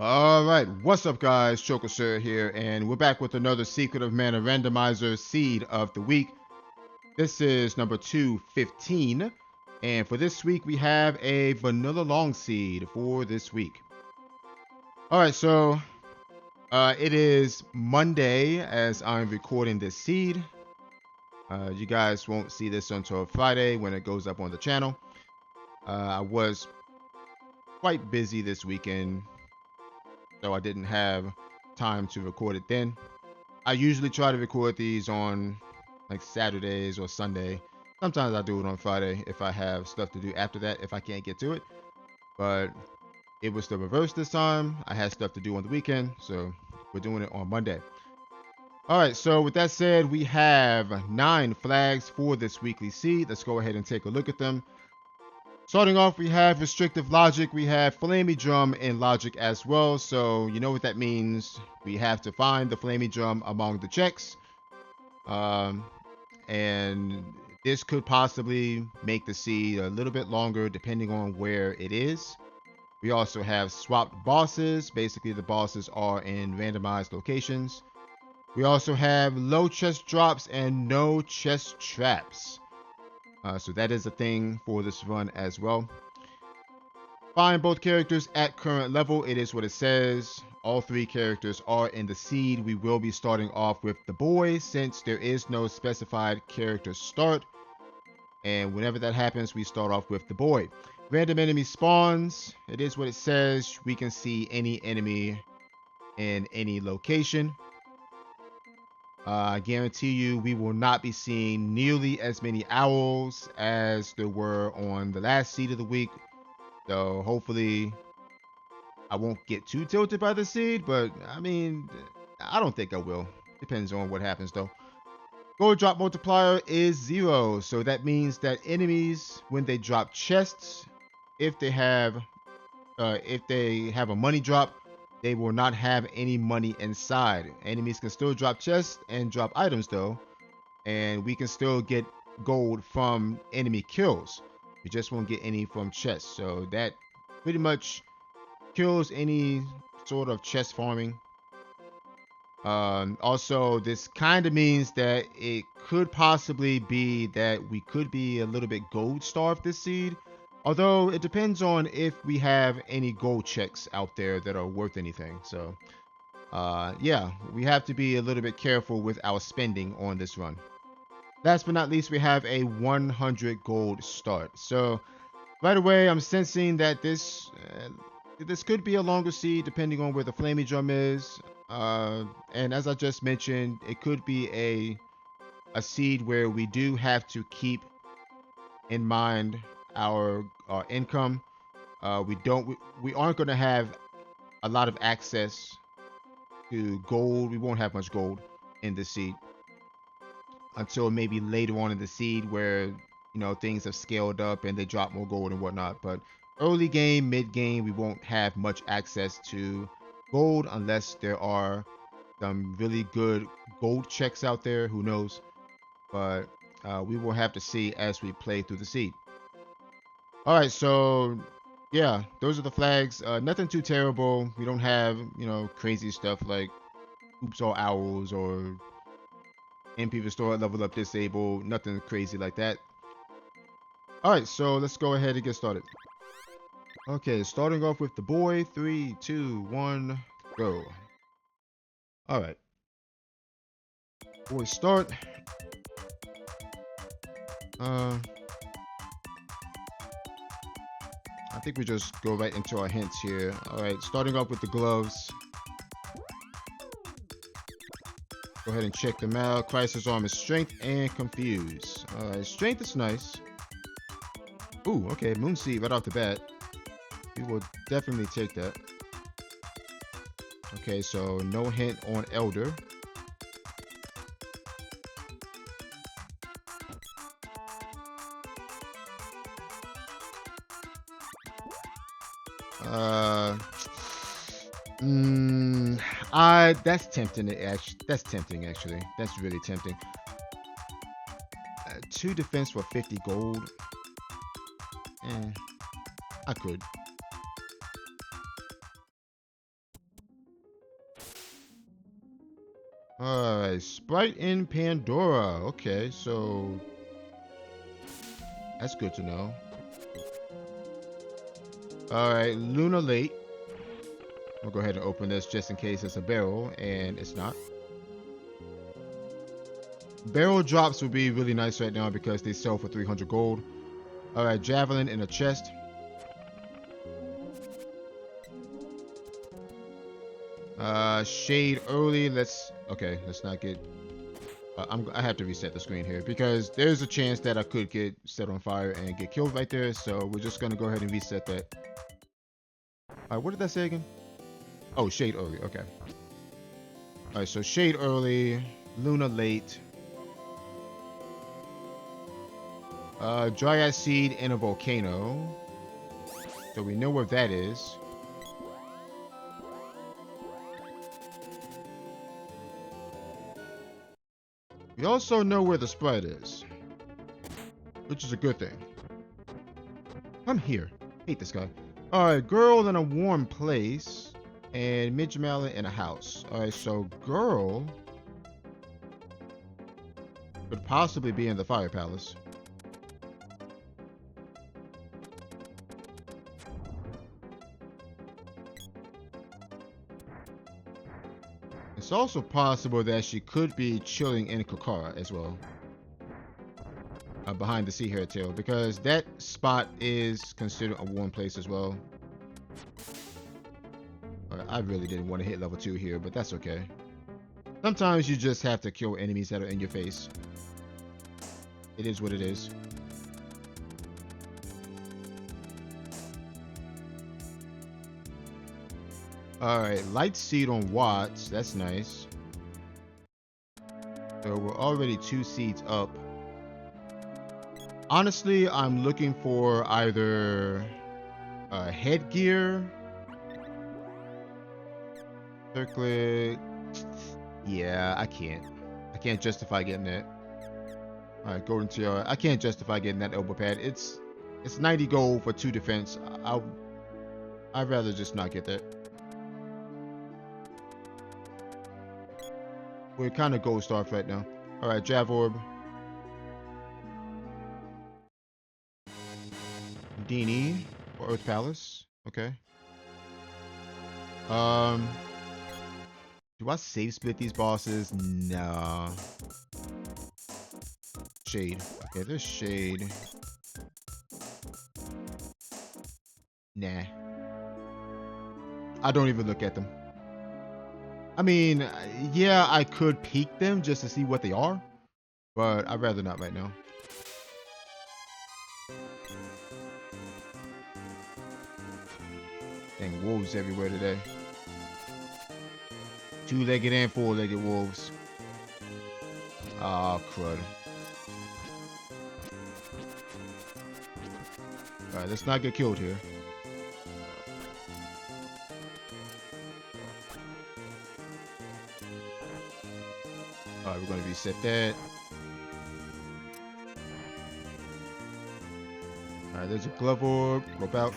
All right, what's up, guys? Choker Sir here, and we're back with another Secret of Mana Randomizer Seed of the Week. This is number 215, and for this week, we have a Vanilla Long Seed for this week. All right, so it is Monday as I'm recording this seed. You guys won't see this until Friday when it goes up on the channel. I was quite busy this weekend, so I didn't have time to record it then. I usually try to record these on like Saturdays or Sunday. Sometimes I do it on Friday if I have stuff to do after that, if I can't get to it. But it was the reverse this time. I had stuff to do on the weekend, so we're doing it on Monday. All right, so with that said, we have 9 flags for this weekly seed. Let's go ahead and take a look at them. Starting off, we have restrictive logic, we have flamey drum and logic as well. So you know what that means. We have to find the flamey drum among the checks. Um, and this could possibly make the seed a little bit longer depending on where it is. We also have swapped bosses. Basically, the bosses are in randomized locations. We also have low chest drops and no chest traps. So that is a thing for this run as well. Find both characters at current level. It is what it says. All 3 characters are in the seed. We will be starting off with the boy since there is no specified character start. And whenever that happens, we start off with the boy. Random enemy spawns. It is what it says. We can see any enemy in any location. I guarantee you we will not be seeing nearly as many owls as there were on the last seed of the week. So hopefully I won't get too tilted by the seed, but I mean, I don't think I will. Depends on what happens though. Gold drop multiplier is 0, so that means that enemies, when they drop chests, if they have a money drop, they will not have any money inside. Enemies can still drop chests and drop items though, and we can still get gold from enemy kills. We just won't get any from chests, so that pretty much kills any sort of chest farming. Also, this kind of means that it could possibly be that we could be a little bit gold starved this seed. Although it depends on if we have any gold checks out there that are worth anything. So, yeah, we have to be a little bit careful with our spending on this run. Last but not least, we have a 100 gold start. So, right away, I'm sensing that this could be a longer seed depending on where the flamey drum is. And as I just mentioned, it could be a seed where we do have to keep in mind our income. We aren't going to have a lot of access to gold. We won't have much gold in this seed until maybe later on in the seed where things have scaled up and they drop more gold and whatnot. But early game, mid game, we won't have much access to gold unless there are some really good gold checks out there. Who knows? But we will have to see as we play through the seed. All right, so yeah, those are the flags. Nothing too terrible. We don't have crazy stuff like oops all owls or MP restore level up disable. Nothing crazy like that. All right, so let's go ahead and get started. Okay, starting off with the boy. 3, 2, 1, go. All right, boy start. I think we just go right into our hints here. All right, starting off with the gloves. Go ahead and check them out. Crisis arm is strength and confuse. All right, strength is nice. Ooh, okay, Moonseed right off the bat. We will definitely take that. Okay, so no hint on Elder. That's tempting. That's tempting actually. That's really tempting. 2 defense for 50 gold. I could. Alright, Sprite in Pandora. Okay, so that's good to know. Alright, Luna Late. We'll go ahead and open this just in case it's a barrel, and it's not. Barrel drops would be really nice right now because they sell for 300 gold. Alright, Javelin in a chest. Shade early. Let's not get. I have to reset the screen here because there's a chance that I could get set on fire and get killed right there. So we're just gonna go ahead and reset that. Alright, what did that say again? Oh, shade early. Okay. Alright, so shade early, Luna late. Dryad seed in a volcano. So we know where that is. We also know where the Sprite is, which is a good thing. I'm here. Hate this guy. Alright, girl in a warm place, and Midge Mallet in a house. Alright, so girl could possibly be in the Fire Palace. It's also possible that she could be chilling in Kokara as well. Behind the sea hare tail, because that spot is considered a warm place as well. I really didn't want to hit level 2 here, but that's okay. Sometimes you just have to kill enemies that are in your face. It is what it is. Alright, light seed on Watts. That's nice. So we're already 2 seeds up. Honestly, I'm looking for either headgear, circlet. Yeah, I can't justify getting that. Alright, golden tiara. I can't justify getting that elbow pad. It's 90 gold for 2 defense. I'd rather just not get that. We're kind of gold starved right now. Alright, Jav Orb. Dini for Earth Palace. Okay. Do I save split these bosses? Nah. Shade. Okay, there's shade. Nah. I don't even look at them. I mean, yeah, I could peek them just to see what they are, but I'd rather not right now. Dang, wolves everywhere today. 2-legged and 4-legged wolves. Ah, crud. Alright, let's not get killed here. Alright, we're gonna reset that. Alright, there's a glove orb. Rope out.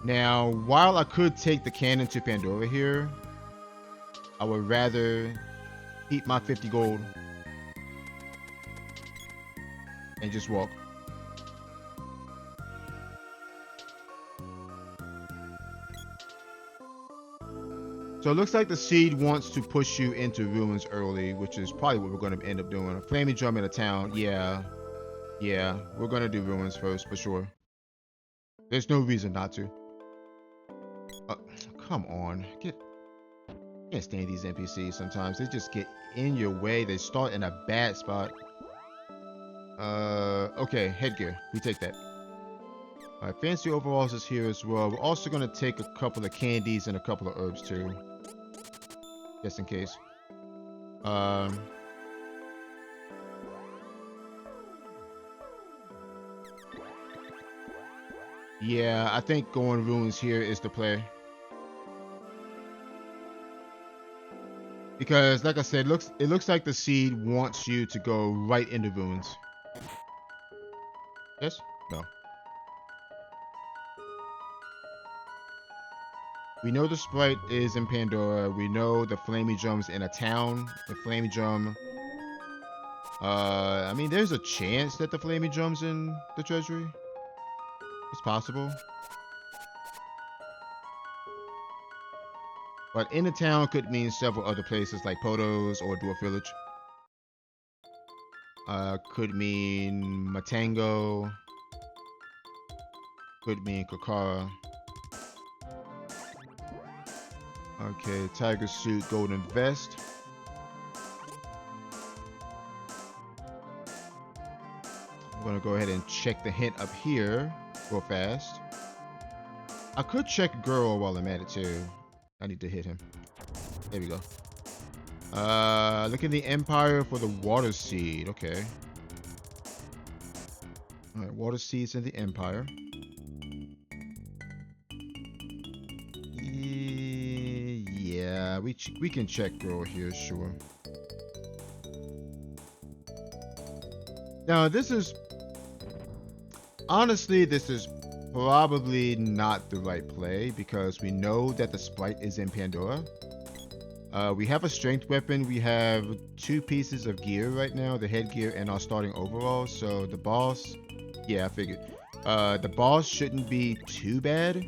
Now, while I could take the cannon to Pandora here, I would rather keep my 50 gold and just walk. So it looks like the seed wants to push you into ruins early, which is probably what we're going to end up doing. A flaming drum in a town. Yeah, we're going to do ruins first for sure. There's no reason not to. Come on. Can't stand these NPCs sometimes. They just get in your way. They start in a bad spot. Okay, headgear. We take that. Alright, fancy overalls is here as well. We're also going to take a couple of candies and a couple of herbs too. Just in case. Yeah, I think going ruins here is the play. Because, like I said, it looks like the seed wants you to go right into ruins. Yes? No. We know the sprite is in Pandora. We know the Flamey Drum's in a town. The Flamey Drum. I mean, there's a chance that the Flamey Drum's in the treasury. It's possible. But in the town could mean several other places like Potos or Dwarf Village. Could mean Matango. Could mean Kakara. Okay, Tiger Suit, Golden Vest. I'm gonna go ahead and check the hint up here real fast. I could check Girl while I'm at it too. I need to hit him. There we go. Look in the Empire for the Water Seed. Okay. Alright, Water Seed's in the Empire. Yeah, we can check Girl here, sure. Now, this is... Honestly, this is probably not the right play because we know that the sprite is in Pandora. We have a strength weapon. We have 2 pieces of gear right now, the headgear and our starting overall. So the boss, yeah, I figured. The boss shouldn't be too bad.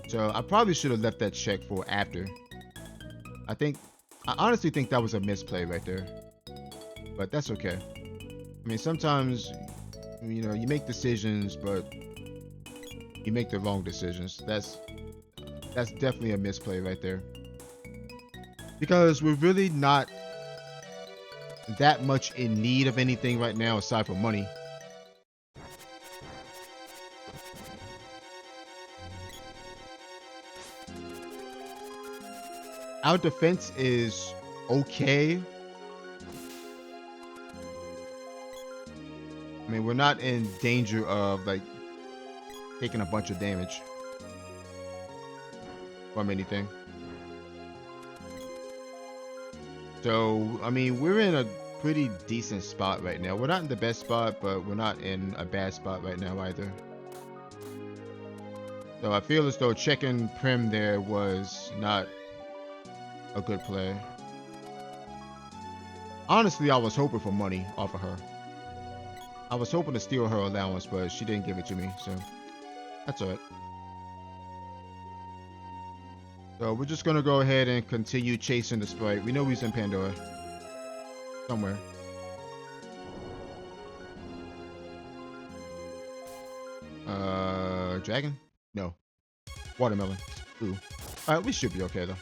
So I probably should have left that check for after. I honestly think that was a misplay right there. But that's okay. I mean, sometimes, you know, you make decisions, but you make the wrong decisions. That's definitely a misplay right there. Because we're really not that much in need of anything right now aside from money. Our defense is okay. I mean, we're not in danger of like taking a bunch of damage from anything. So, I mean, we're in a pretty decent spot right now. We're not in the best spot, but we're not in a bad spot right now either. So I feel as though checking Prim there was not a good play. Honestly, I was hoping for money off of her. I was hoping to steal her allowance, but she didn't give it to me, so that's alright. So we're just gonna go ahead and continue chasing the sprite. We know he's in Pandora. Somewhere. Dragon? No. Watermelon. Ooh. Alright, we should be okay though.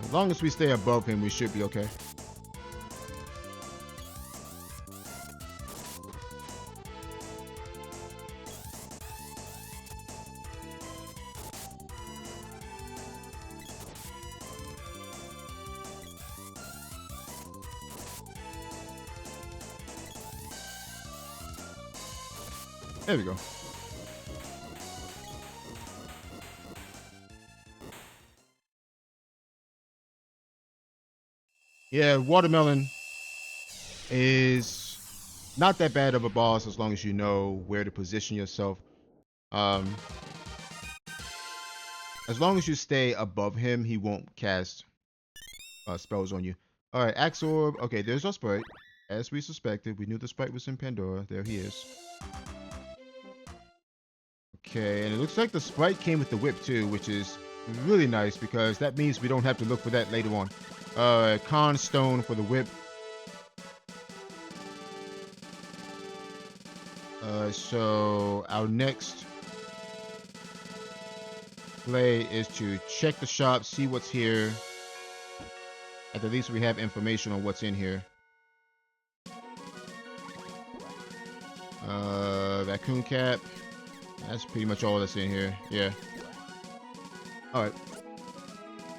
As long as we stay above him, we should be okay. There we go. Yeah, Watermelon is not that bad of a boss as long as you know where to position yourself. As long as you stay above him, he won't cast spells on you. Alright, Axe Orb. Okay, there's our sprite. As we suspected, we knew the sprite was in Pandora. There he is. Okay, and it looks like the sprite came with the whip too, which is really nice because that means we don't have to look for that later on. Con Stone for the whip. So our next play is to check the shop, see what's here. At the least we have information on what's in here. Raccoon cap. That's pretty much all that's in here. Yeah. Alright.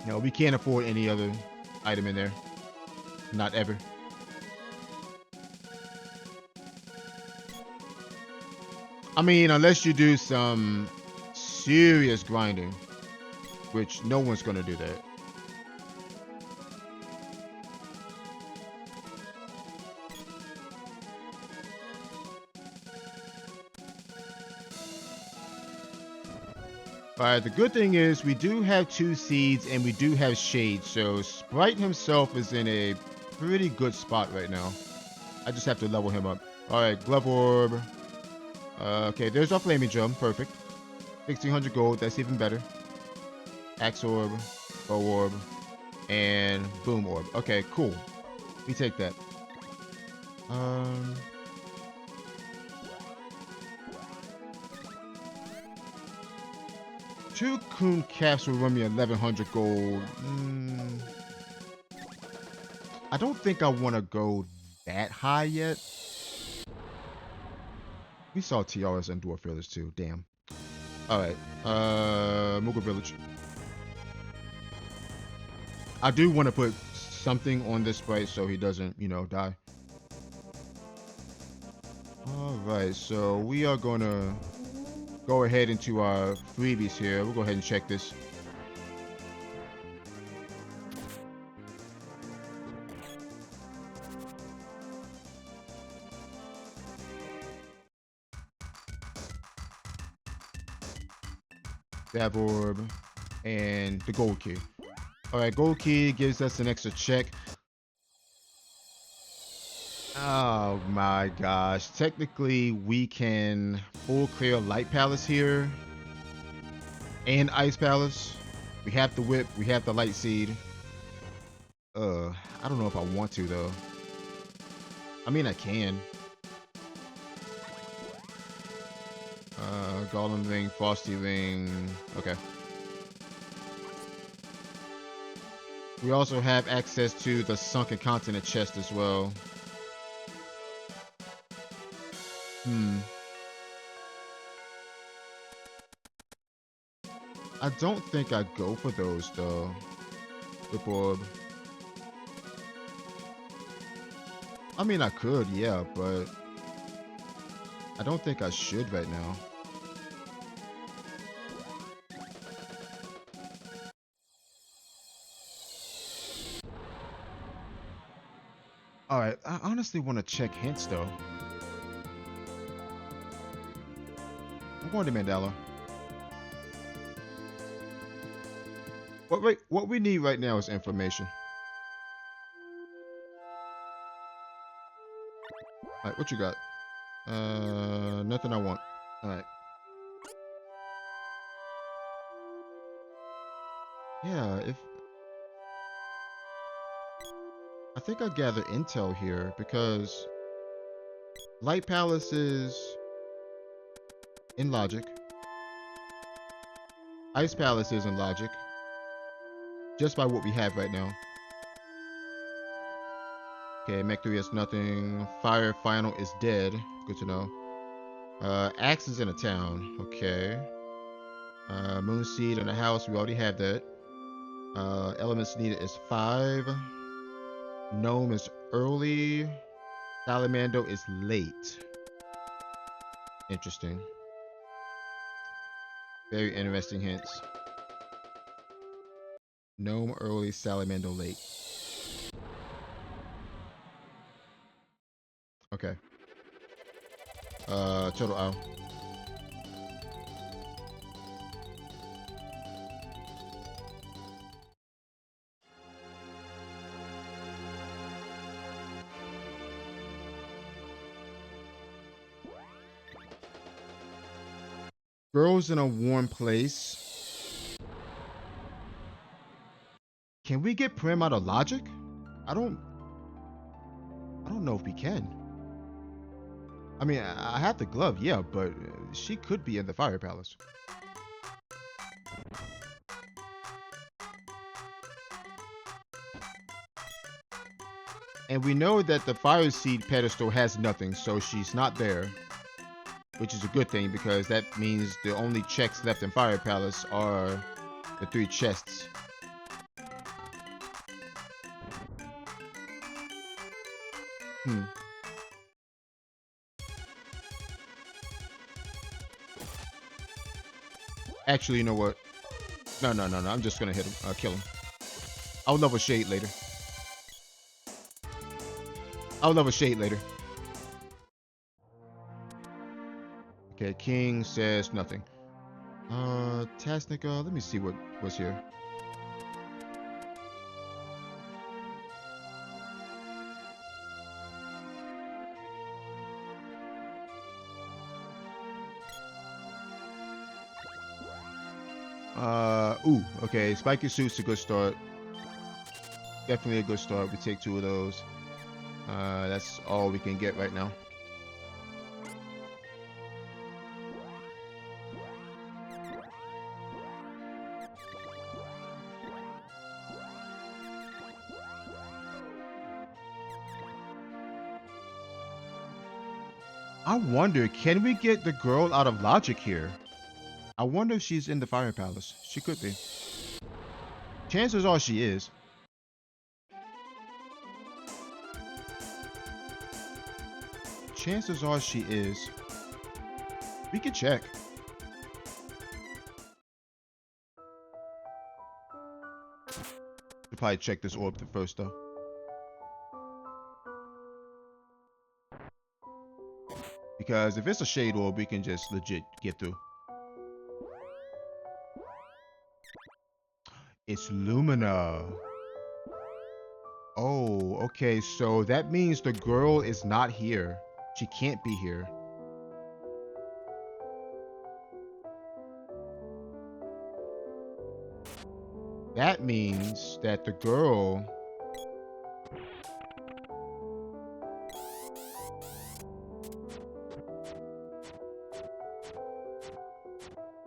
No, we can't afford any other item in there. Not ever. I mean, unless you do some serious grinding, which no one's gonna do that. Alright, the good thing is we do have 2 seeds and we do have shade, so Sprite himself is in a pretty good spot right now. I just have to level him up. Alright, Glove Orb. Okay, there's our Flaming Drum. Perfect. 1600 gold. That's even better. Axe Orb. Bow Orb. And Boom Orb. Okay, cool. We take that. Two Coon Caps will run me 1100 gold. I don't think I want to go that high yet. We saw TRS and Dwarf Village too. Damn. Alright. Moogle Village. I do want to put something on this Sprite so he doesn't, you know, die. Alright, so we are going to go ahead into our freebies here. We'll go ahead and check this. That orb and the gold key. Alright, gold key gives us an extra check. Oh my gosh. Technically, we can full clear Light Palace here and Ice Palace. We have the whip, we have the Light Seed. I don't know if I want to though. I mean, I can. Golem Ring, Frosty Ring. Okay. We also have access to the Sunken Continent chest as well. I don't think I'd go for those though. Whip Orb. I mean, I could, yeah, but I don't think I should right now. Alright, I honestly want to check hints though. I'm going to Mandala. What we need right now is information. Alright, what you got? Nothing I want. Alright. Yeah, I think I gather intel here because Light Palace is in logic. Ice Palace is in logic. Just by what we have right now. Okay, Mech 3 has nothing. Fire Final is dead. Good to know. Axe is in a town. Okay. Moon Seed in a house. We already have that. Elements needed is 5. Gnome is early. Salamando is late. Interesting. Very interesting hints. Gnome early, Salamando late. Okay. Total owl. Girls in a warm place. Can we get Prim out of logic? I don't know if we can. I mean, I have the glove, yeah, but she could be in the Fire Palace. And we know that the Fire Seed pedestal has nothing, so she's not there. Which is a good thing because that means the only checks left in Fire Palace are the 3 chests. Actually, you know what? No. I'm just gonna hit him. Kill him. I'll level shade later. Okay, King says nothing. Tasnica, let me see what's here. Ooh, okay. Spiky Suit's a good start. Definitely a good start. We take 2 of those. That's all we can get right now. I wonder, can we get the girl out of Logic here? I wonder if she's in the Fire Palace. She could be. Chances are she is. Chances are she is. We can check. We'll probably check this orb first, though. Because if it's a shade orb, we can just legit get through. It's Lumina. Oh, okay. So that means the girl is not here. She can't be here. That means that the girl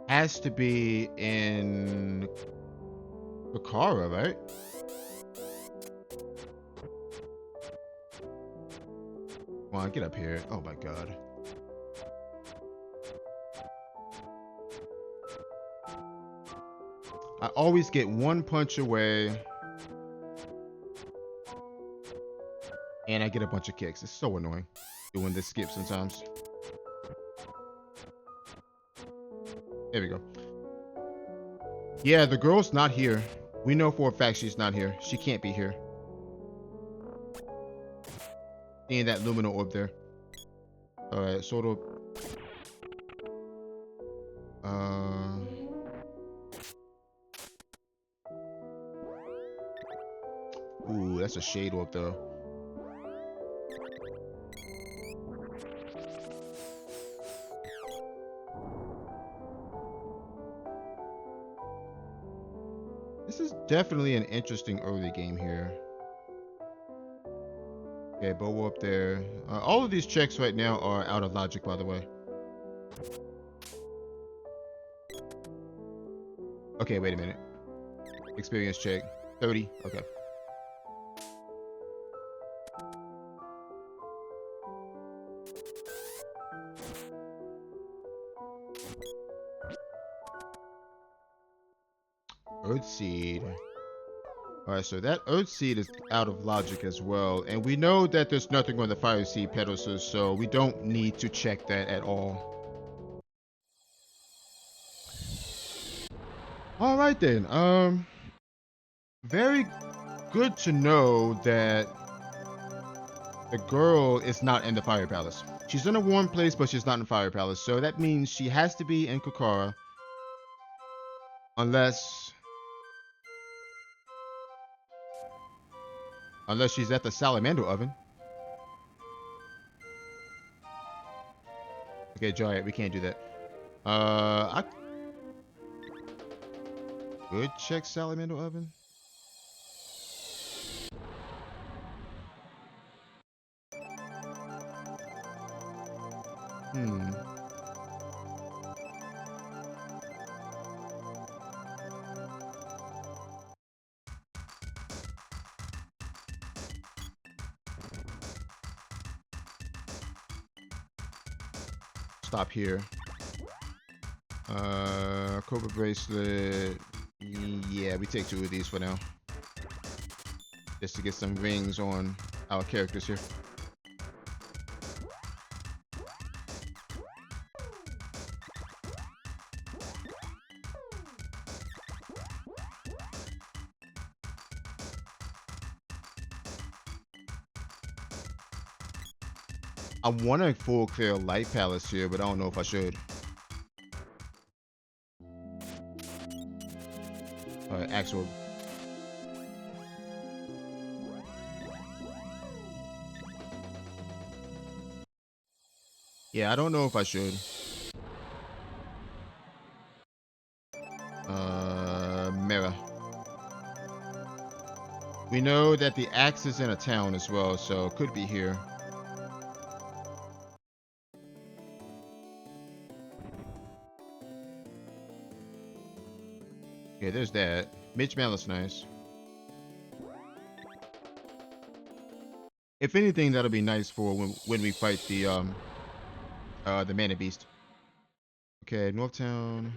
has to be in Bakara, right? Come on, get up here. Oh my god. I always get 1 punch away. And I get a bunch of kicks. It's so annoying doing this skip sometimes. There we go. Yeah, the girl's not here. We know for a fact she's not here. She can't be here. Seeing that Lumina orb there. Alright, sort of. Ooh, that's a shade orb though. This is definitely an interesting early game here. Okay, bow up there. All of these checks right now are out of Logic, by the way. Okay, wait a minute. Experience check. 30. Okay. Earthseed. Alright, so that Earthseed is out of Logic as well. And we know that there's nothing on the Fire Seed pedestals, so we don't need to check that at all. Alright then. Very good to know that the girl is not in the Fire Palace. She's in a warm place, but she's not in Fire Palace. So that means she has to be in Kokara. Unless she's at the salamander oven. Okay, Joy, we can't do that. I could check salamander oven. Stop here. Cobra bracelet. Yeah, we take 2 of these for now. Just to get some rings on our characters here. I want to full clear Light Palace here, but I don't know if I should. Actual. Yeah, I don't know if I should. Mera. We know that the axe is in a town as well, so it could be here. Yeah, there's that. Mitch Malice, nice. If anything, that'll be nice for when we fight the Mana Beast. Okay, Northtown.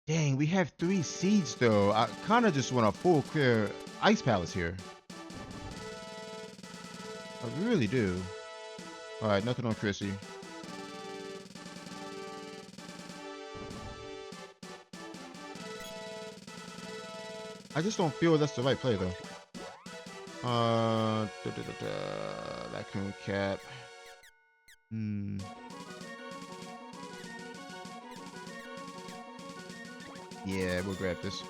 Dang, we have 3 seeds though. I kind of just want a full clear Ice Palace here. I really do. All right, nothing on Chrissy. I just don't feel that's the right play though. Raccoon Cap. Yeah, we'll grab this.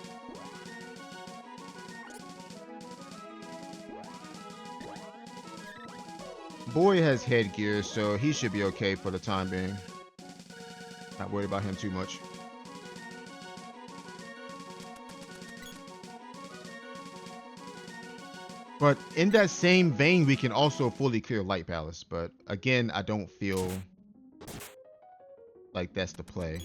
Boy has headgear, so he should be okay for the time being. Not worried about him too much. But in that same vein, we can also fully clear Light Palace. But again, I don't feel like that's the play.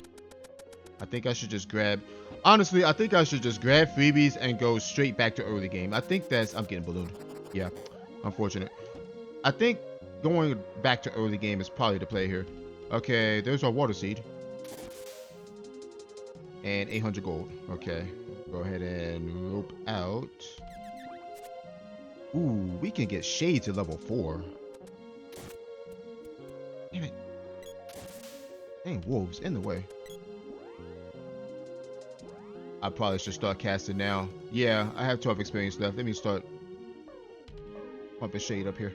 I think I should just grab... Honestly, I think I should just grab freebies and go straight back to early game. I think that's... I'm getting ballooned. Yeah, unfortunate. I think going back to early game is probably the play here. Okay, there's our water seed. And 800 gold. Okay, go ahead and rope out. Ooh, we can get Shade to level 4. Damn it. Dang, wolves in the way. I probably should start casting now. Yeah, I have 12 experience left. Let me start pumping Shade up here.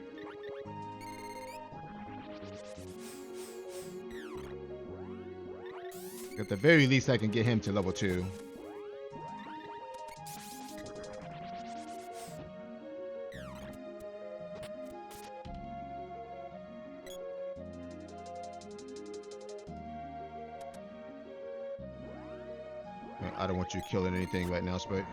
At the very least, I can get him to level 2. I don't want you killing anything right now, Spike.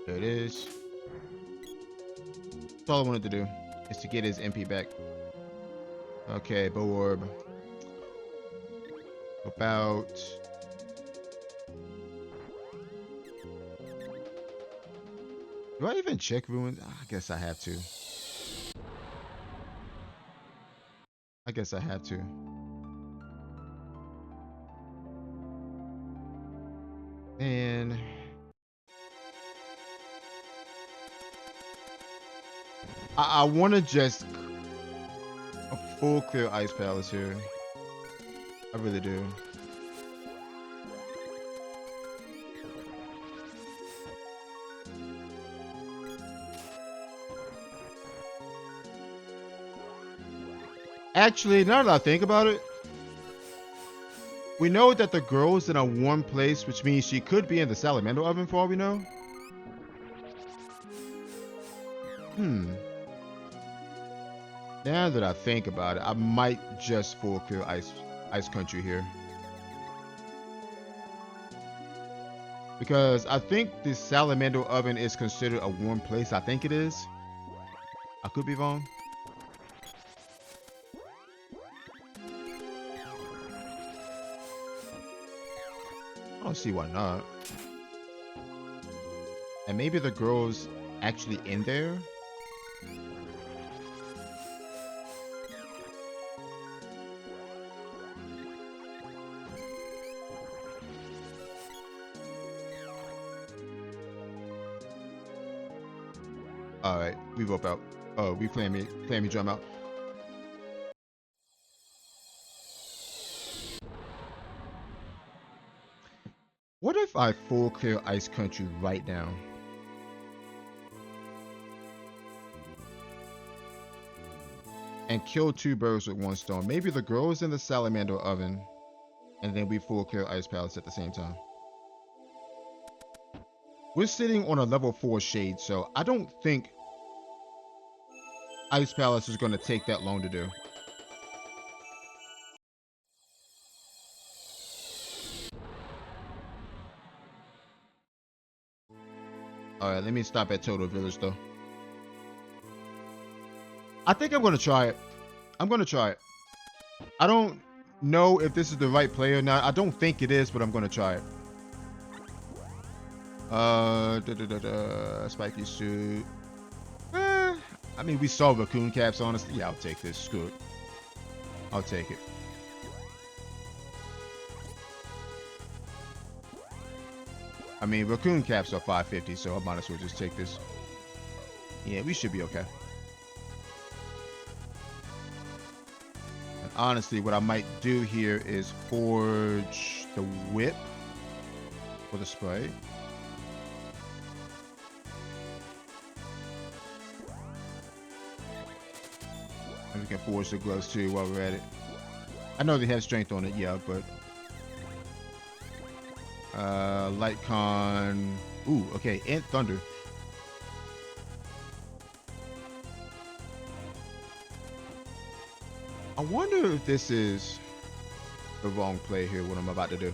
There it is. That's all I wanted to do, is to get his MP back. Okay, Bow Orb. About... Do I even check ruins? I guess I have to. I guess I have to. And I want to just a full clear Ice Palace here. I really do. Actually, now that I think about it, we know that the girl's in a warm place, which means she could be in the salamander oven for all we know. Now that I think about it, I might just full clear Ice Country here. Because I think the salamander oven is considered a warm place. I think it is. I could be wrong. I don't see why not. And maybe the girl's actually in there. All right, we rope out. Oh, we claim me drum out. What if I full clear Ice Country right now? And kill 2 birds with 1 stone. Maybe the girl is in the salamander oven, and then we full clear Ice Palace at the same time. We're sitting on a level 4 shade, so I don't think Ice Palace is going to take that long to do. Alright, let me stop at Total Village, though. I think I'm going to try it. I'm going to try it. I don't know if this is the right play or not. I don't think it is, but I'm going to try it. Spiky suit. I mean, we saw raccoon caps, honestly. Yeah, I'll take this. Screw it. I'll take it. I mean, raccoon caps are 550, so I might as well just take this. Yeah, we should be okay. And honestly, what I might do here is forge the whip for the spray. And we can forge the gloves too while we're at it. I know they have strength on it, yeah, but light con. Ooh, okay, and thunder. I wonder if this is the wrong play here, what I'm about to do.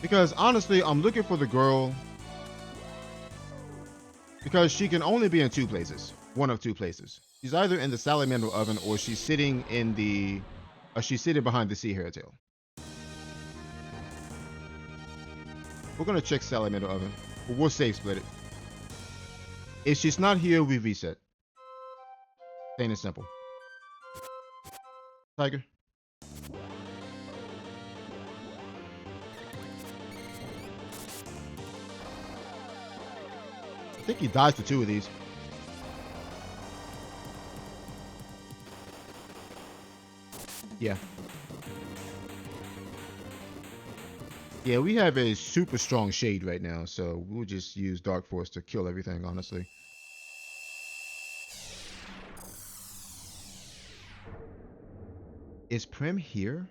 Because honestly, I'm looking for the girl because she can only be in 2 places. One of 2 places. She's either in the salamander oven or she's sitting in the she's sitting behind the sea hairtail. We're gonna check salamander oven. But we'll save split it. If she's not here, we reset. Plain and simple. Tiger. I think he dodged to 2 of these. Yeah. Yeah, we have a super strong shade right now, so we'll just use Dark Force to kill everything, honestly. Is Prim here?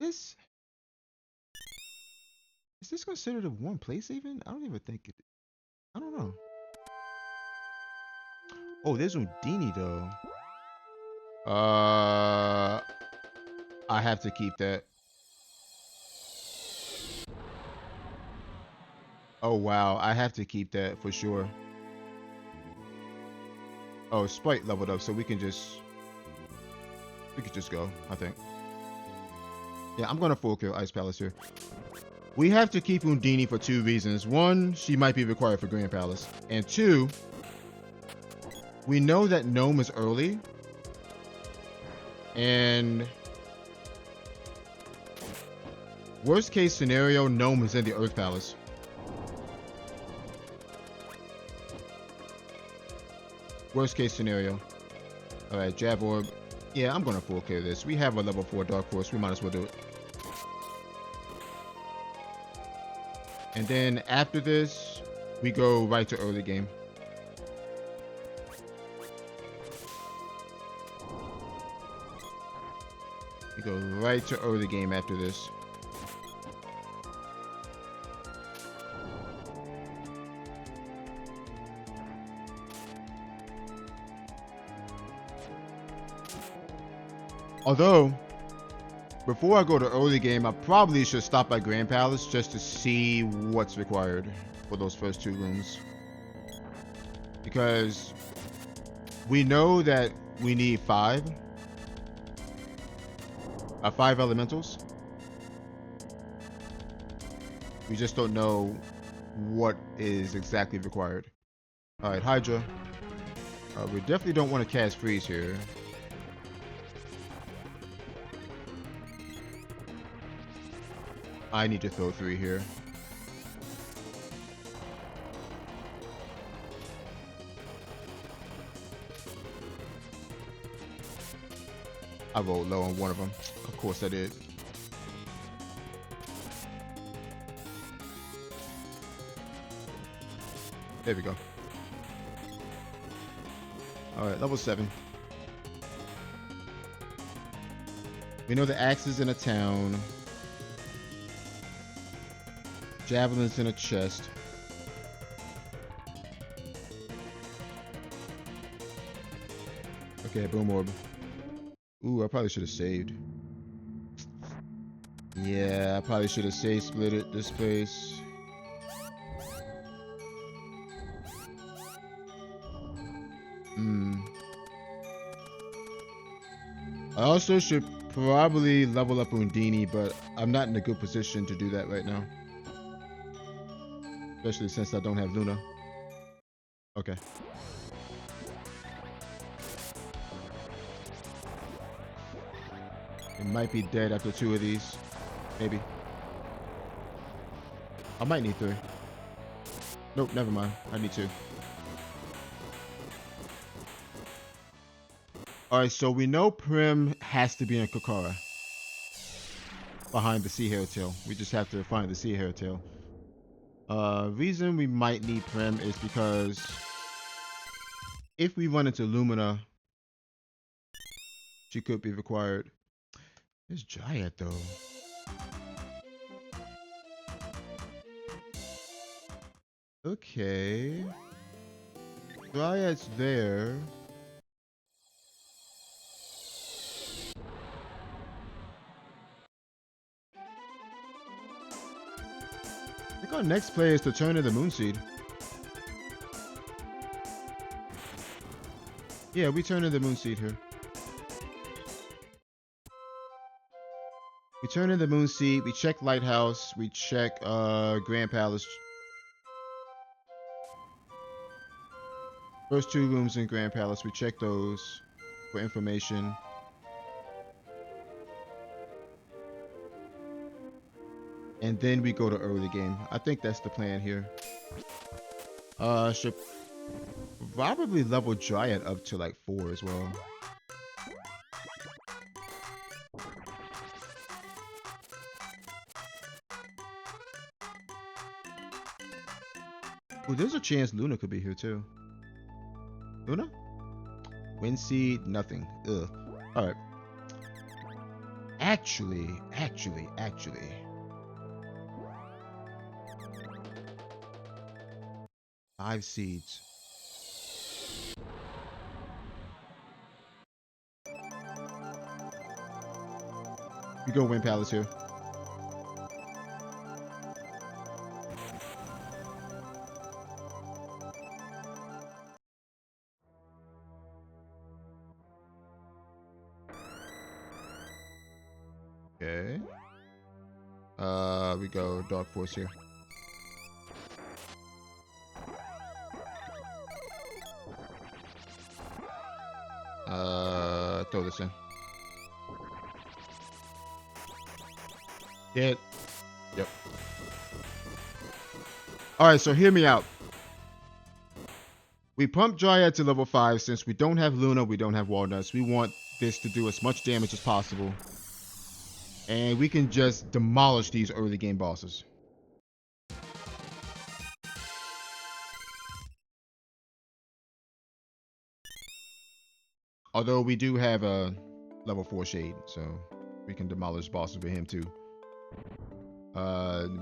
Is this considered a 1 place even? I don't even think it. I don't know. Oh, there's Undini though. I have to keep that. Oh wow, I have to keep that for sure. Oh, Sprite leveled up, so we can just go, I think. Yeah, I'm gonna full kill Ice Palace here. We have to keep Undini for 2 reasons. 1, she might be required for Grand Palace. And 2, we know that Gnome is early. And worst case scenario, Gnome is in the Earth Palace. Worst case scenario. Alright, Jab Orb. Yeah, I'm gonna full kill this. We have a level 4 Dark Force. We might as well do it. And then after this, we go right to early game. We go right to early game after this. Although, before I go to early game, I probably should stop by Grand Palace just to see what's required for those first 2 rooms. Because we know that we need 5 elementals. We just don't know what is exactly required. Alright, Hydra. We definitely don't want to cast Freeze here. I need to throw 3 here. I rolled low on one of them. Of course I did. There we go. Alright, level 7. We know the axe is in a town. Javelin's in a chest. Okay, boom orb. Ooh, I probably should have saved. Yeah, I probably should have saved, split it this place. I also should probably level up Undini, but I'm not in a good position to do that right now. Especially since I don't have Luna. Okay. It might be dead after 2 of these. Maybe. I might need 3. Nope, never mind. I need 2. Alright, so we know Prim has to be in Kokara. Behind the Sea Hare Tail. We just have to find the Sea Hare Tail. Reason we might need Prim is because if we run into Lumina, she could be required. There's Dryad though. Okay. Dryad's there. I think our next play is to turn in the Moonseed. Yeah, we turn in the Moonseed here. We turn in the Moonseed, we check Lighthouse, we check Grand Palace. First 2 rooms in Grand Palace, we check those for information. And then we go to early game. I think that's the plan here. Should probably level Dryad up to like 4 as well. Oh, there's a chance Luna could be here too. Luna? Windseed, nothing. Ugh. Alright. Actually. 5 seeds. We go Wind Palace here. Okay. We go Dark Force here. Throw this in. Dead. Yep. Alright, so hear me out. We pump Dryad to level 5 since we don't have Luna, we don't have Walnuts. We want this to do as much damage as possible. And we can just demolish these early game bosses. Although we do have a level 4 Shade, so we can demolish bosses with him too.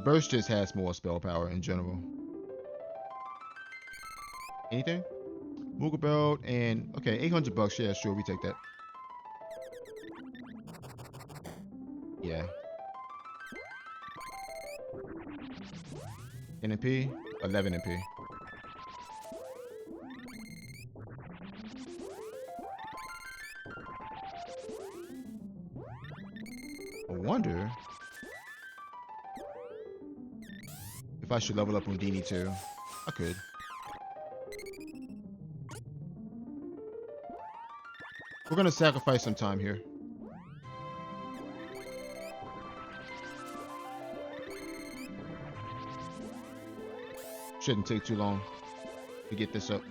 Burst just has more spell power in general. Anything? Moogle Belt and okay, 800 bucks. Yeah, sure, we take that. Yeah. NP, 11 NP. I wonder if I should level up Undini too. I could. We're gonna sacrifice some time here. Shouldn't take too long to get this up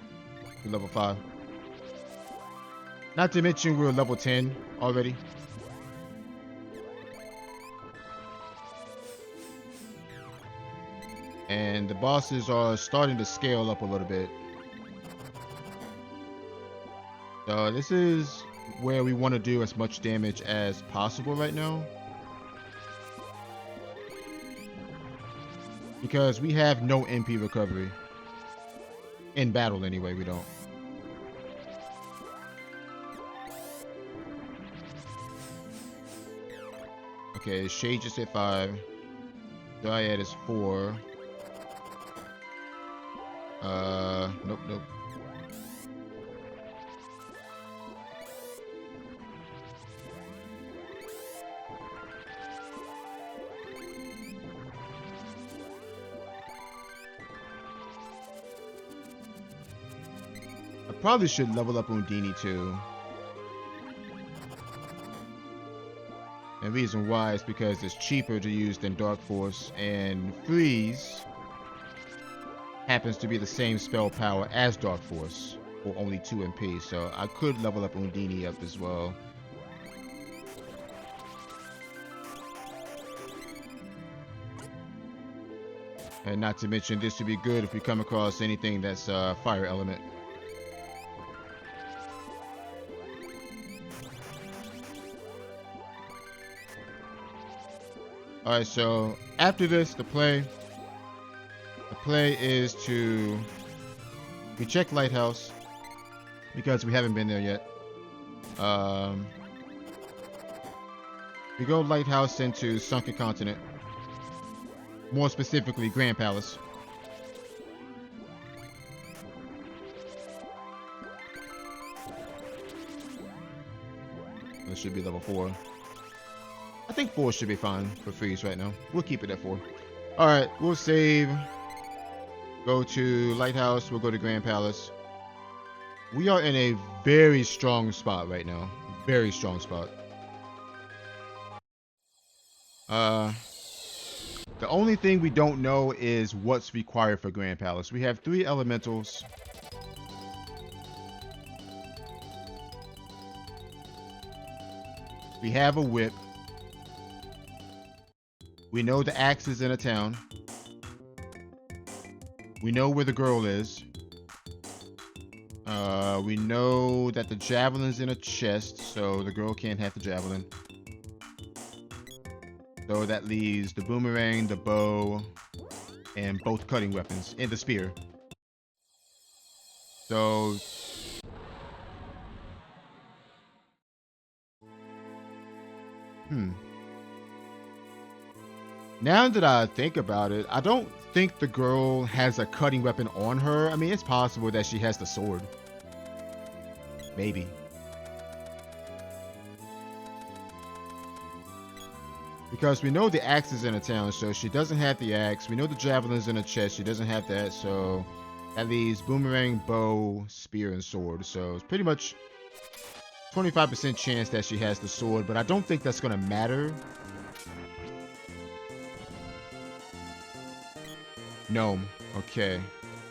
to level 5. Not to mention we're level 10 already. And the bosses are starting to scale up a little bit. So this is where we want to do as much damage as possible right now. Because we have no MP recovery. In battle anyway, we don't. Okay, Shade just hit 5. Dryad is 4. Nope. I probably should level up Undini too. And the reason why is because it's cheaper to use than Dark Force, and Freeze happens to be the same spell power as Dark Force for only 2 MP, so I could level up Undini up as well. And not to mention, this would be good if we come across anything that's fire element. Alright, so after this, the play is to, we check Lighthouse because we haven't been there yet. We go Lighthouse into Sunken Continent, more specifically Grand Palace. This should be level 4. I think 4 should be fine for Freeze right now. We'll keep it at 4. Alright, we'll save. Go to Lighthouse. We'll go to Grand Palace. We are in a very strong spot right now. Very strong spot. The only thing we don't know is what's required for Grand Palace. We have 3 elementals. We have a whip. We know the axe is in a town. We know where the girl is. We know that the javelin's in a chest, so the girl can't have the javelin. So that leaves the boomerang, the bow, and both cutting weapons, and the spear. So now that I think about it, I don't think the girl has a cutting weapon on her. I mean, it's possible that she has the sword. Maybe. Because we know the axe is in a town, so she doesn't have the axe. We know the javelin's in a chest. She doesn't have that, so that leaves boomerang, bow, spear, and sword. So it's pretty much 25% chance that she has the sword, but I don't think that's going to matter. Gnome. Okay.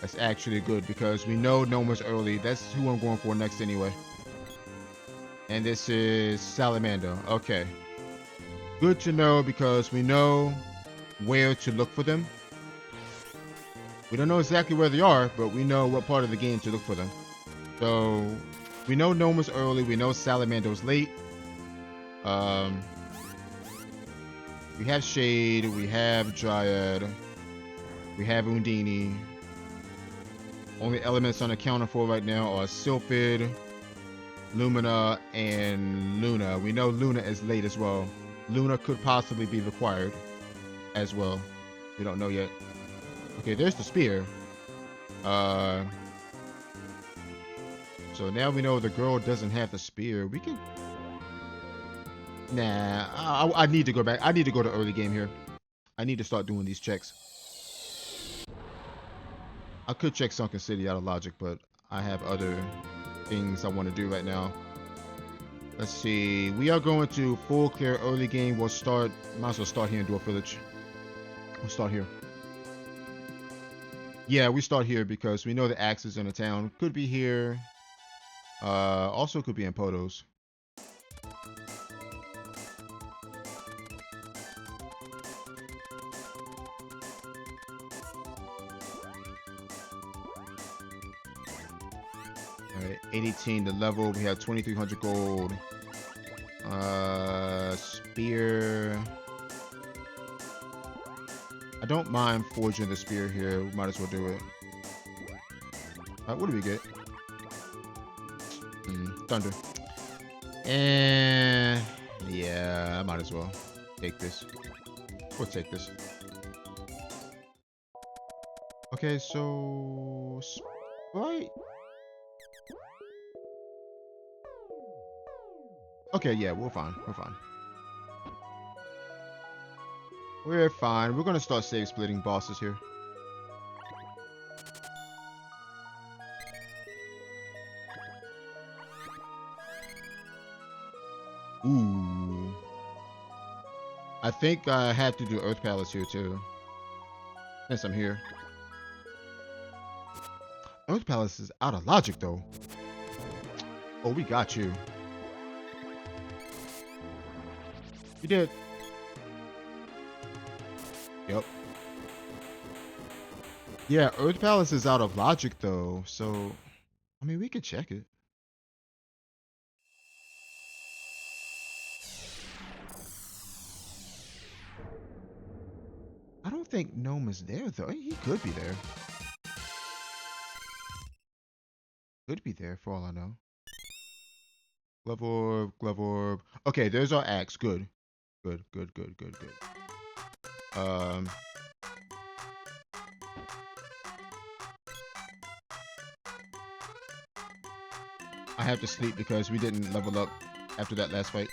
That's actually good because we know Gnome was early. That's who I'm going for next anyway. And this is Salamander. Okay. Good to know because we know where to look for them. We don't know exactly where they are, but we know what part of the game to look for them. So we know Gnome was early. We know Salamander was late. We have Shade. We have Dryad. We have Undini. Only elements unaccounted for right now are Sylphid, Lumina, and Luna. We know Luna is late as well. Luna could possibly be required as well. We don't know yet. Okay, there's the spear. So now we know the girl doesn't have the spear. We can... Nah, I need to go back. I need to go to early game here. I need to start doing these checks. I could check Sunken City out of logic, but I have other things I want to do right now. Let's see. We are going to full clear early game. We'll start. Might as well start here in Dwarf Village. We'll start here. Yeah, we start here because we know the axe is in the town. Could be here. Also could be in Potos. All right, 818 the level. We have 2,300 gold. Spear. I don't mind forging the spear here. We might as well do it. What do we get? Thunder. And yeah, I might as well take this. We'll take this. Okay, so right. Okay, yeah, we're fine. We're fine. We're fine. We're gonna start save splitting bosses here. Ooh. I think I have to do Earth Palace here too. Since I'm here. Earth Palace is out of logic though. Oh, we got you. We did. Yep. Yeah, Earth Palace is out of logic though, so I mean we could check it. I don't think Gnome is there though. He could be there. Could be there for all I know. Glove orb, glove orb. Okay, there's our axe. Good. Good, good, good, good, good. I have to sleep because we didn't level up after that last fight.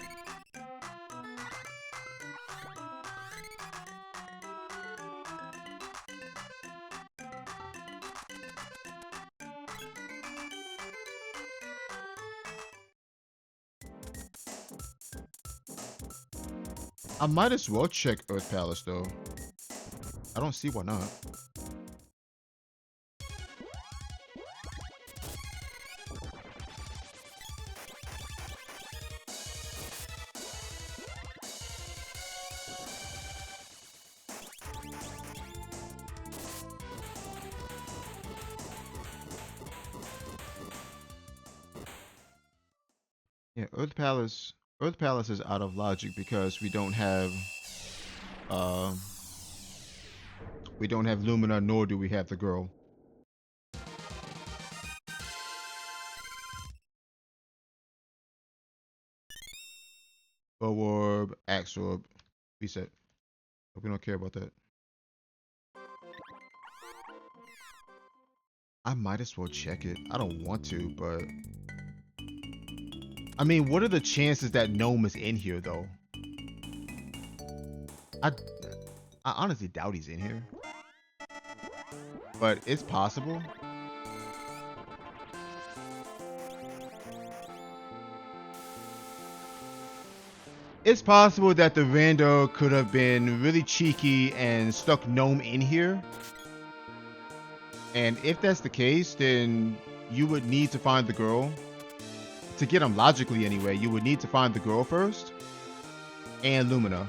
I might as well check Earth Palace though. I don't see why not. Yeah, Earth Palace. Earth Palace is out of logic because um we don't have Lumina, nor do we have the girl. Bow orb, axe orb, reset. But we don't care about that. I might as well check it. I don't want to, but I mean, what are the chances that Gnome is in here though? I honestly doubt he's in here. But it's possible. It's possible that the rando could have been really cheeky and stuck Gnome in here. And if that's the case, then you would need to find the girl. To get him logically anyway, you would need to find the girl first. And Lumina.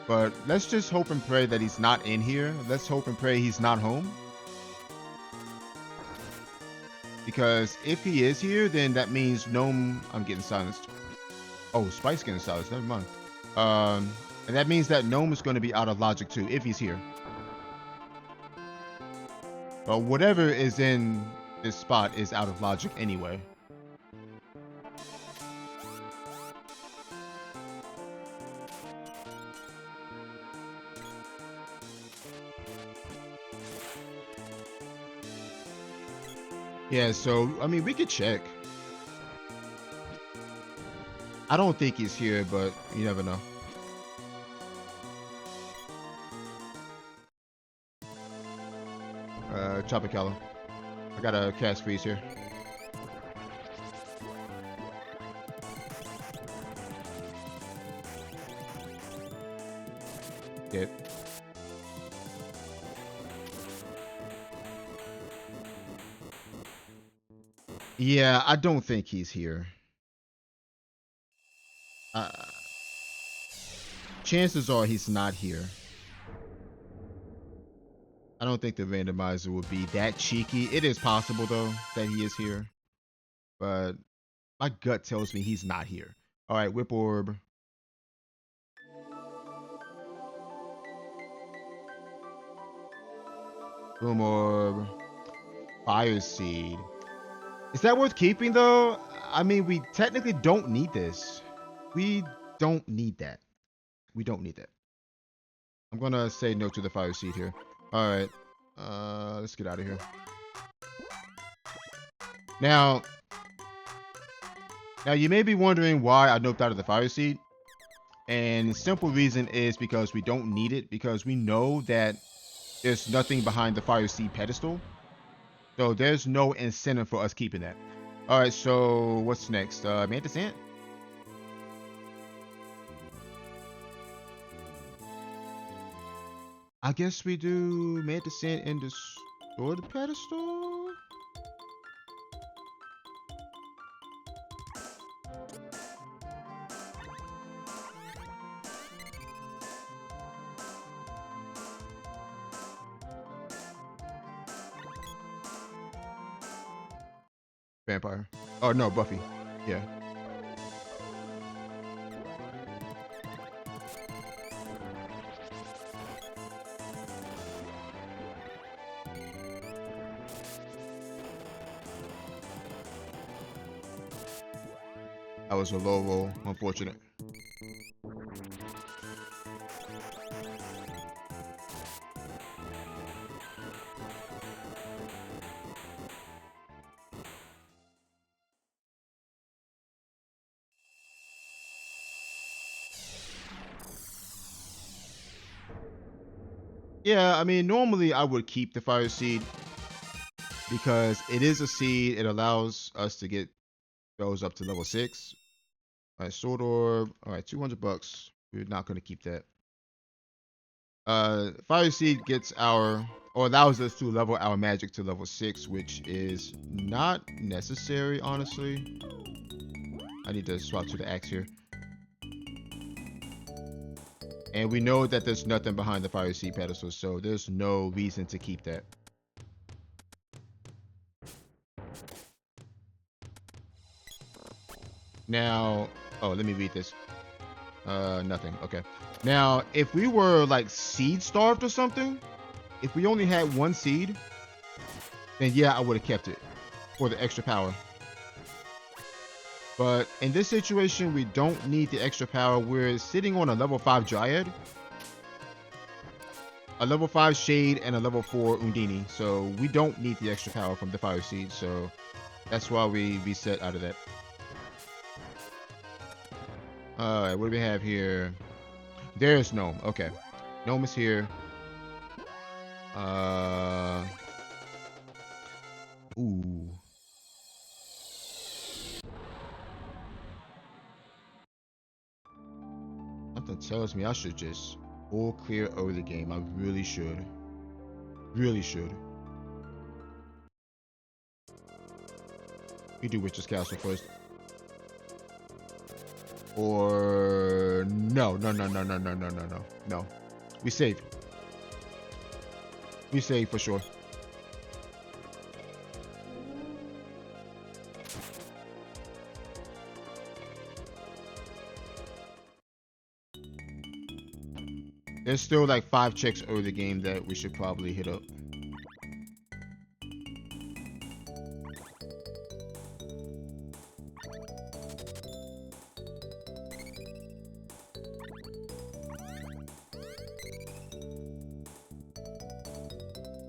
But let's just hope and pray that he's not in here. Let's hope and pray he's not home. Because if he is here, then that means Gnome... I'm getting silenced. Oh, Spike's getting silenced. Never mind. And that means that Gnome is going to be out of logic too, if he's here. But whatever is in this spot is out of logic anyway. Yeah, so, I mean, we could check. I don't think he's here, but you never know. Tropicala. I got a cast freeze here. Dead. Yeah, I don't think he's here. Uh, Chances are he's not here. I don't think the randomizer would be that cheeky. It is possible though that he is here, but my gut tells me he's not here. All right, whip orb, boom orb, fire seed. Is that worth keeping though? I mean, we technically don't need this. We don't need that. We don't need that. I'm gonna say no to the fire seed here. All right, let's get out of here. Now, now you may be wondering why I noped out of the fire seed. And the simple reason is because we don't need it, because we know that there's nothing behind the fire seed pedestal. So there's no incentive for us keeping that. All right, so what's next? Mantis Ant? I guess we do Mantis Ant and destroy the pedestal? Vampire. Oh, no, Buffy. Yeah. That was a low roll. Unfortunate. Yeah, I mean, normally I would keep the fire seed because it is a seed. It allows us to get those up to level 6. All right, sword orb. All right, $200. We're not going to keep that. Fire seed gets our, or allows us to level our magic to level 6, which is not necessary, honestly. I need to swap to the axe here. And we know that there's nothing behind the fire seed pedestal, so there's no reason to keep that. Now, oh, let me read this. Nothing. Okay. Now, if we were like seed starved or something, if we only had one seed, then yeah, I would have kept it for the extra power. But in this situation, we don't need the extra power. We're sitting on a level 5 Dryad, a level 5 Shade, and a level 4 Undini. So we don't need the extra power from the Fire Seed. So that's why we reset out of that. Alright, what do we have here? There's Gnome. Okay. Gnome is here. Ooh. Something tells me I should just all clear early game. I really should. Really should. We do Witch's Castle first. Or no. No. We save. We save for sure. There's still like 5 checks early the game that we should probably hit up.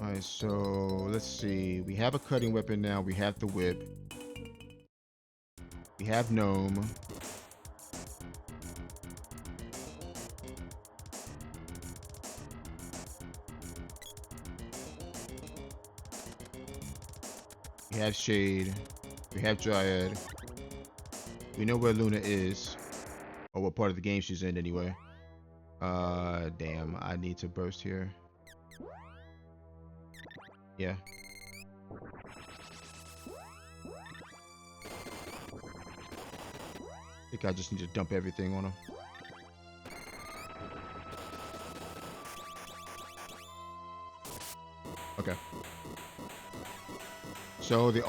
Alright, so let's see. We have a cutting weapon now. We have the whip. We have Gnome. We have Shade. We have Dryad. We know where Luna is. Or what part of the game she's in anyway. Damn. I need to burst here. Yeah. I think I just need to dump everything on him. Okay. So the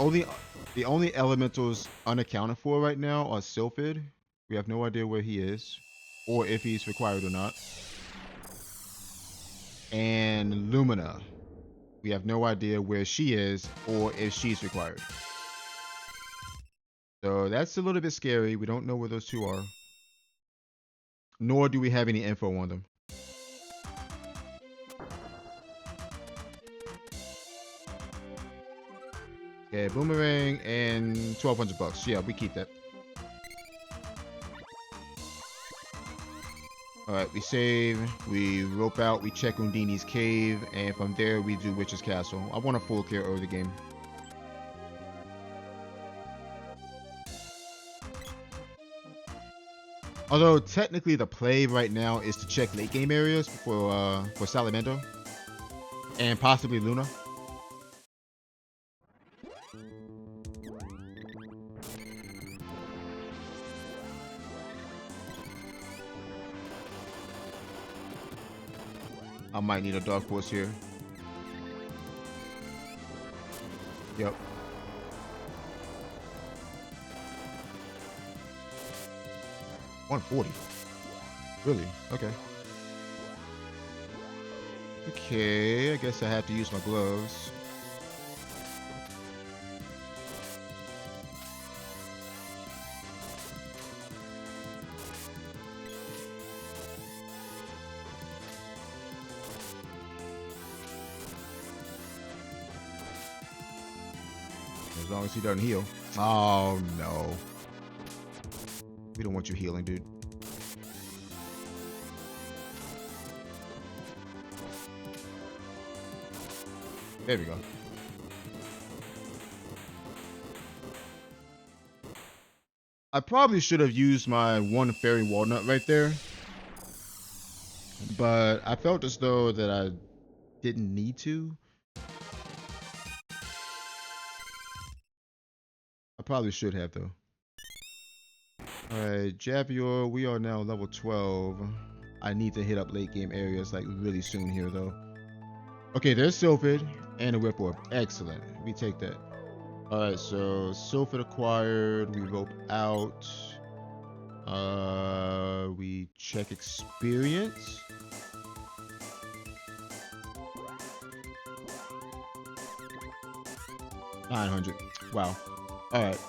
only elementals unaccounted for right now are Sylphid. We have no idea where he is, or if he's required or not. And Lumina. We have no idea where she is or if she's required. So that's a little bit scary. We don't know where those two are. Nor do we have any info on them. Okay, boomerang and 1,200 bucks. Yeah, we keep that. Alright, we save, we rope out, we check Undini's cave, and from there we do Witch's Castle. I want a full clear early game. Although technically the play right now is to check late game areas for Salamendo and possibly Luna. I might need a dark horse here. Yep. $140. Really? Okay. Okay, I guess I have to use my gloves. As long as he doesn't heal. Oh no. We don't want you healing, dude. There we go. I probably should have used my one fairy walnut right there, but I felt as though that I didn't need to. I probably should have though. Alright, Javier, we are now level 12. I need to hit up late game areas like really soon here though. Okay, there's Sylphid and a Whip Orb. Excellent. We take that. Alright, so Sylphid acquired. We rope out. We check experience. $900. Wow. Alright.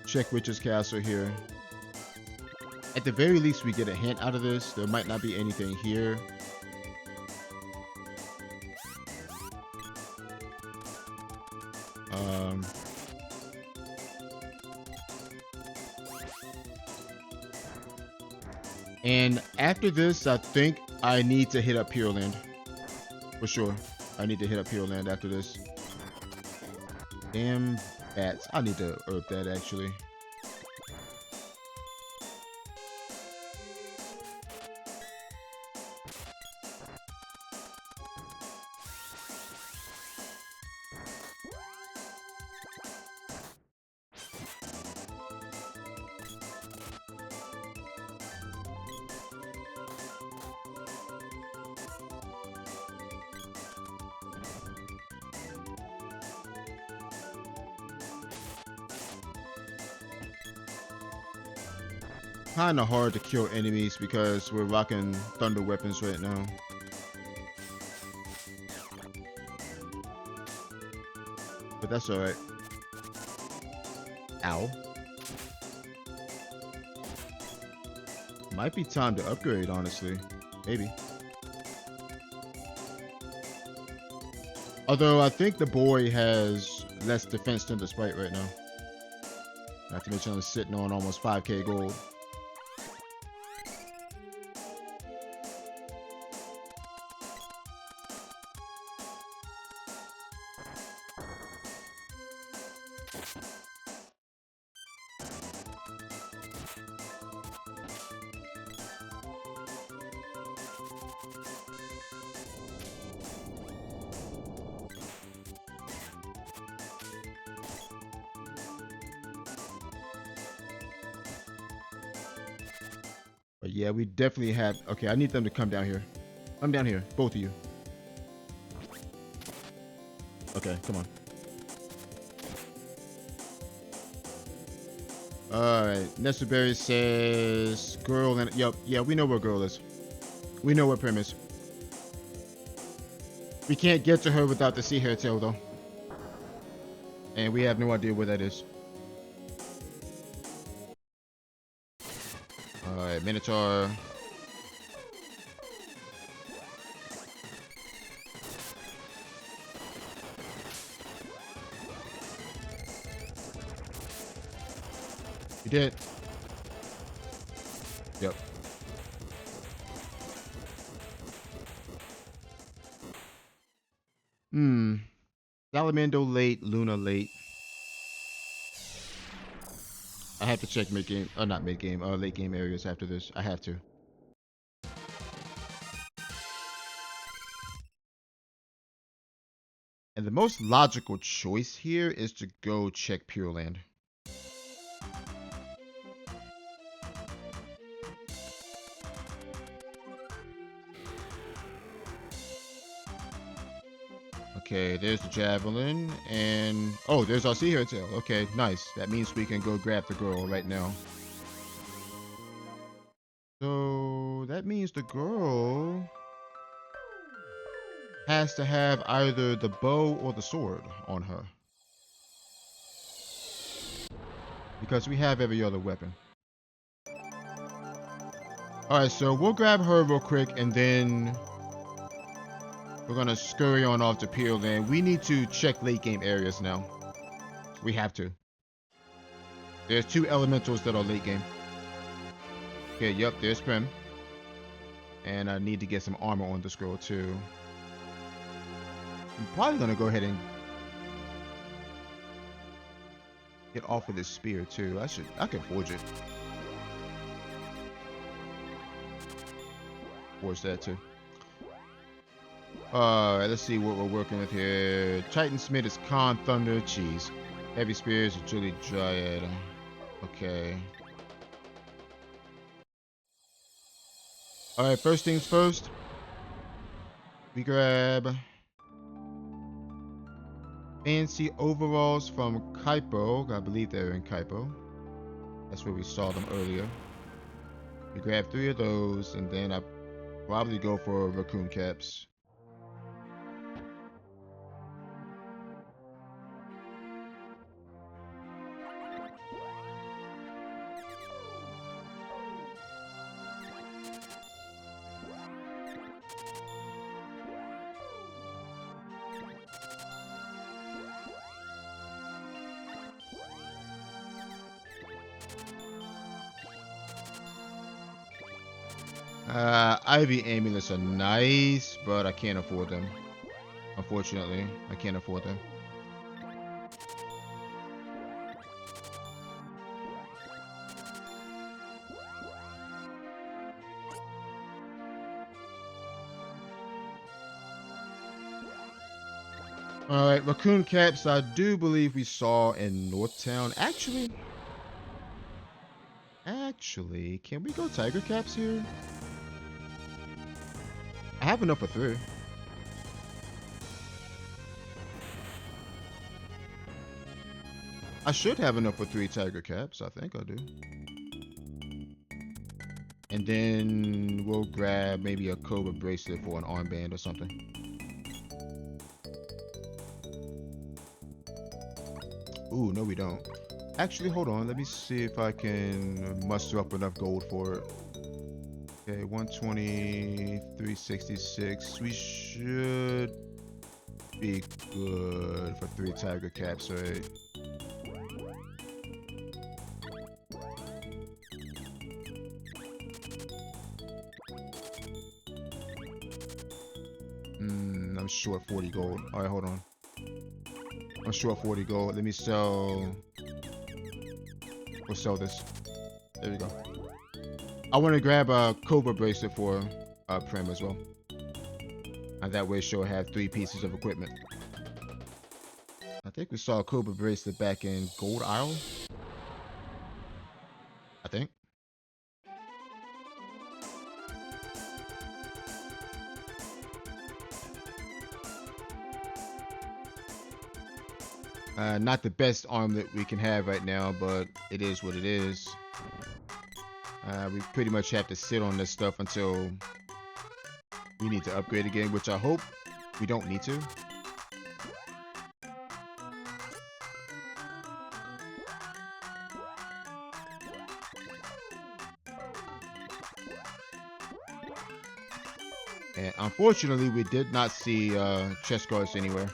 Check Witch's Castle here. At the very least, we get a hint out of this. There might not be anything here. And after this, I think I need to hit up Pure Land. For sure. I need to hit up Pure Land after this. Damn bats. I need to herb that actually. Kind of hard to kill enemies because we're rocking thunder weapons right now. But that's alright. Ow. Might be time to upgrade, honestly. Maybe. Although I think the boy has less defense than the sprite right now. Not to mention I'm sitting on almost 5k gold. But yeah, we definitely have. Okay, I need them to come down here. Come down here, both of you. Okay, come on. Alright, Nesterberry says girl and yep, yeah, we know where girl is. We know where Prim is. We can't get to her without the sea hair tail though. And we have no idea where that is. Alright, Minotaur. You did. Yep. Salamando late, Luna late. I have to check mid game, not mid game, late game areas after this. I have to. And the most logical choice here is to go check Pure Land. Okay, there's the Javelin, and oh, there's our Sea Hair Tail. Okay, nice. That means we can go grab the girl right now. So that means the girl has to have either the bow or the sword on her. Because we have every other weapon. Alright, so we'll grab her real quick and then we're gonna scurry on off to Pure Land. We need to check late game areas now. We have to. There's 2 elementals that are late game. Okay, yep, there's Prim. And I need to get some armor on this girl too. I'm probably gonna go ahead and get off of this spear too. I can forge it. Forge that too. Let's see what we're working with here. Titan Smith is Khan Thunder. Cheese. Heavy Spears is Julie Dryad. Okay. Alright, first things first. We grab fancy overalls from Kaipo. I believe they're in Kaipo. That's where we saw them earlier. We grab 3 of those, and then I probably go for raccoon caps. Ivy amulets are nice, but I can't afford them. Unfortunately, I can't afford them. Alright, raccoon caps I do believe we saw in Northtown. Actually, can we go tiger caps here? I have enough for 3. I should have enough for 3 tiger caps. I think I do. And then we'll grab maybe a cobra bracelet for an armband or something. Ooh, no we don't. Actually, hold on. Let me see if I can muster up enough gold for it. Okay, 120, 366. We should be good for 3 tiger caps, right? I'm short 40 gold. Alright, hold on. I'm short 40 gold. Let me sell. We'll sell this. There we go. I want to grab a cobra bracelet for Prim as well. And that way she'll have 3 pieces of equipment. I think we saw a cobra bracelet back in Gold Isle. I think. Not the best armlet we can have right now, but it is what it is. We pretty much have to sit on this stuff until we need to upgrade again, which I hope we don't need to. And unfortunately, we did not see chest guards anywhere.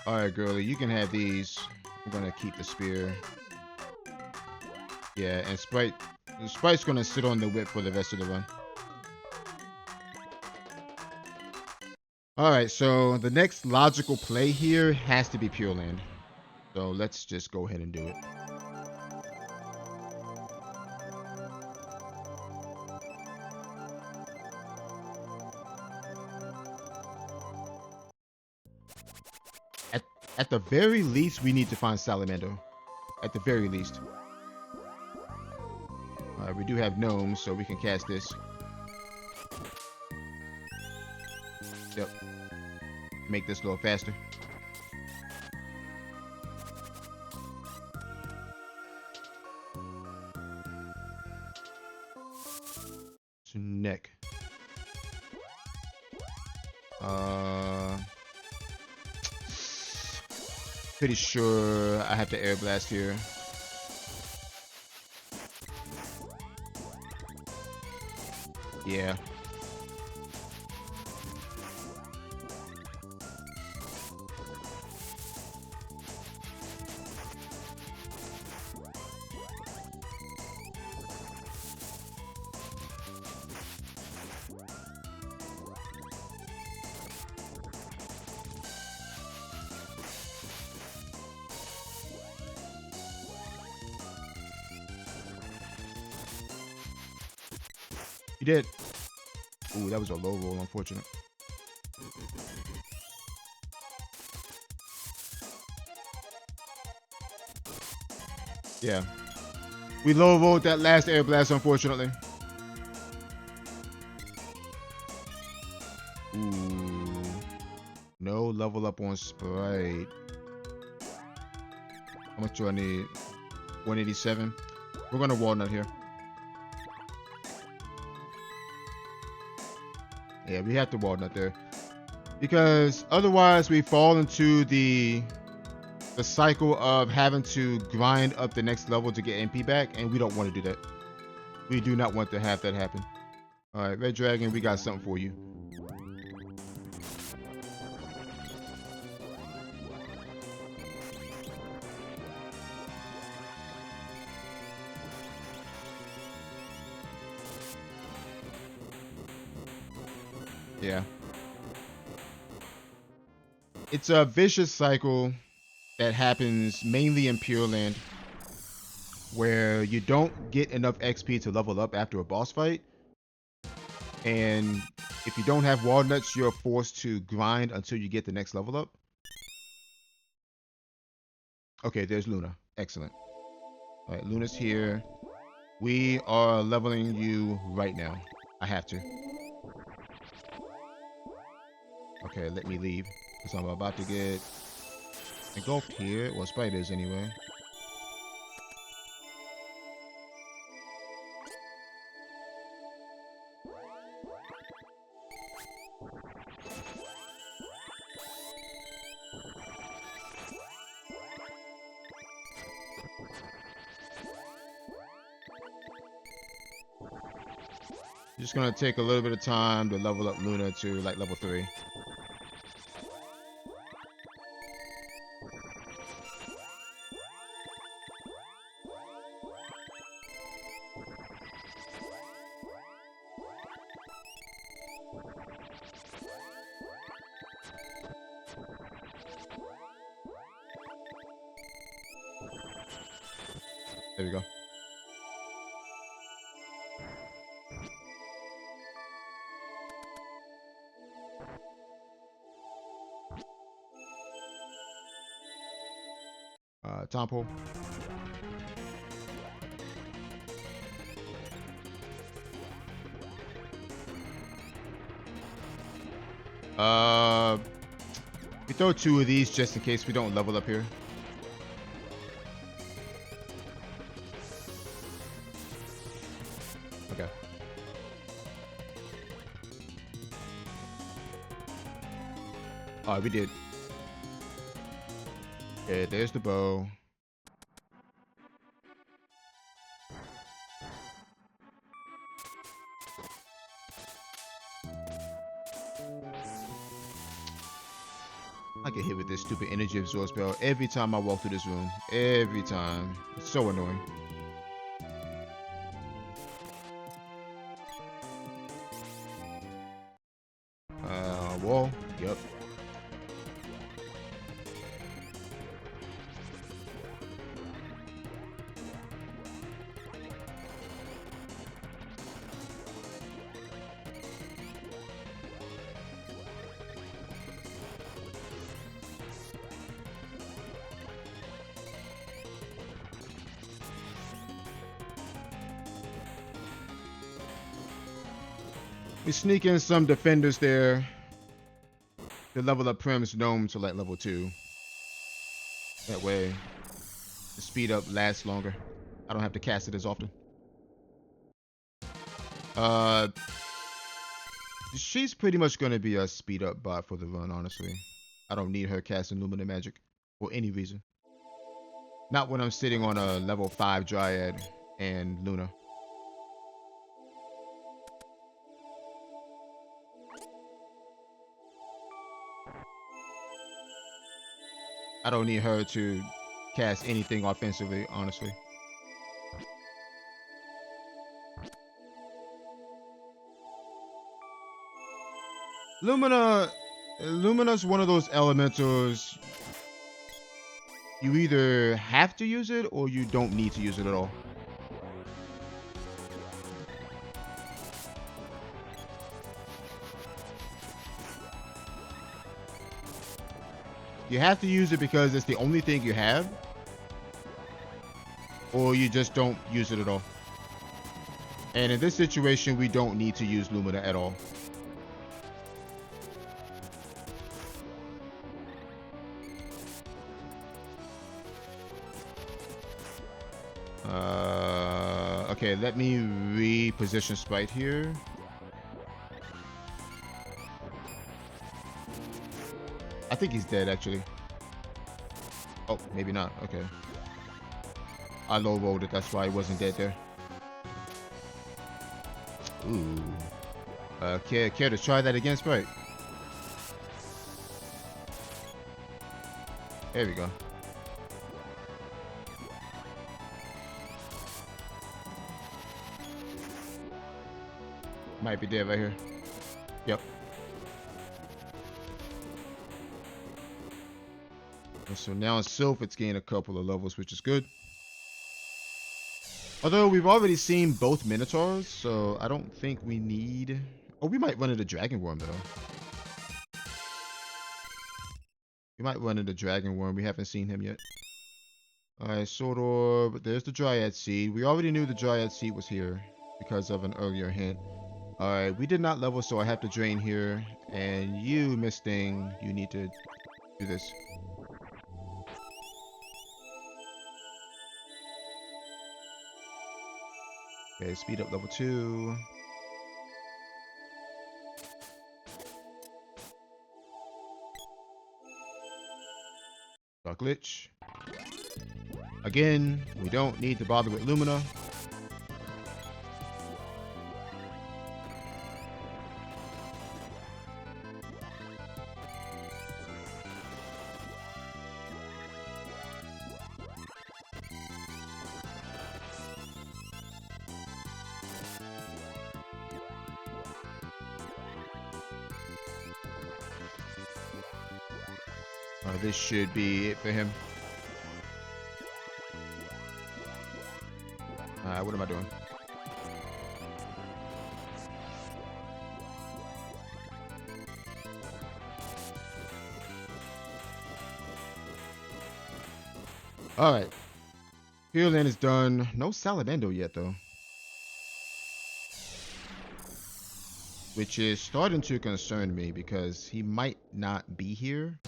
Alright, girlie, you can have these. I'm gonna keep the spear. Yeah, and Sprite's gonna sit on the whip for the rest of the run. Alright, so the next logical play here has to be Pure Land. So let's just go ahead and do it. At the very least, we need to find Salamander. At the very least. We do have gnomes, so we can cast this. Yep. Make this a little faster. To neck. Pretty sure I have to air blast here. Yeah. You did. Ooh, that was a low roll, unfortunate. Yeah. We low rolled that last air blast, unfortunately. Ooh. No level up on Sprite. How much do I need? 187. We're gonna walnut here. Yeah, we have to walnut there. Because otherwise we fall into the cycle of having to grind up the next level to get MP back, and we don't want to do that. We do not want to have that happen. Alright, Red Dragon, we got something for you. Yeah. It's a vicious cycle that happens mainly in Pure Land, where you don't get enough XP to level up after a boss fight. And if you don't have walnuts, you're forced to grind until you get the next level up. Okay, there's Luna. Excellent. All right, Luna's here. We are leveling you right now. I have to. Okay, let me leave, because I'm about to get engulfed here. Well, Sprite is anyway. Just gonna take a little bit of time to level up Luna to like level 3. There we go. Tom pole. Uh, we throw 2 of these just in case we don't level up here. Okay. Oh, we did. Okay, there's the bow. I get hit with this stupid energy absorb spell every time I walk through this room. Every time. It's so annoying. Wall. Yep. We sneak in some defenders there to level up Prim's Gnome to like level 2. That way, the speed up lasts longer. I don't have to cast it as often. She's pretty much going to be a speed up bot for the run, honestly. I don't need her casting Lumina Magic for any reason. Not when I'm sitting on a level 5 Dryad and Luna. I don't need her to cast anything offensively, honestly. Lumina's one of those elementals. You either have to use it or you don't need to use it at all. You have to use it because it's the only thing you have, or you just don't use it at all. And in this situation, we don't need to use Lumina at all. Okay, let me reposition Sprite here. I think he's dead, actually. Oh, maybe not. Okay. I low rolled it. That's why he wasn't dead there. Ooh. Care to try that again, Sprite? There we go. Might be dead right here. Yep. And so now in Sylph, it's gained a couple of levels, which is good. Although we've already seen both Minotaurs, so I don't think we need... Oh, we might run into Dragon Worm, though. We might run into Dragon Worm. We haven't seen him yet. Alright, Sword Orb. There's the Dryad Seed. We already knew the Dryad Seed was here because of an earlier hint. Alright, we did not level, so I have to drain here. And you, Miss Thing, you need to do this. Okay, speed up level 2. Dark Lich. Again, we don't need to bother with Lumina. This should be it for him. What am I doing? Alright. Healing is done. No Salamando yet, though. which is starting to concern me because he might not be here.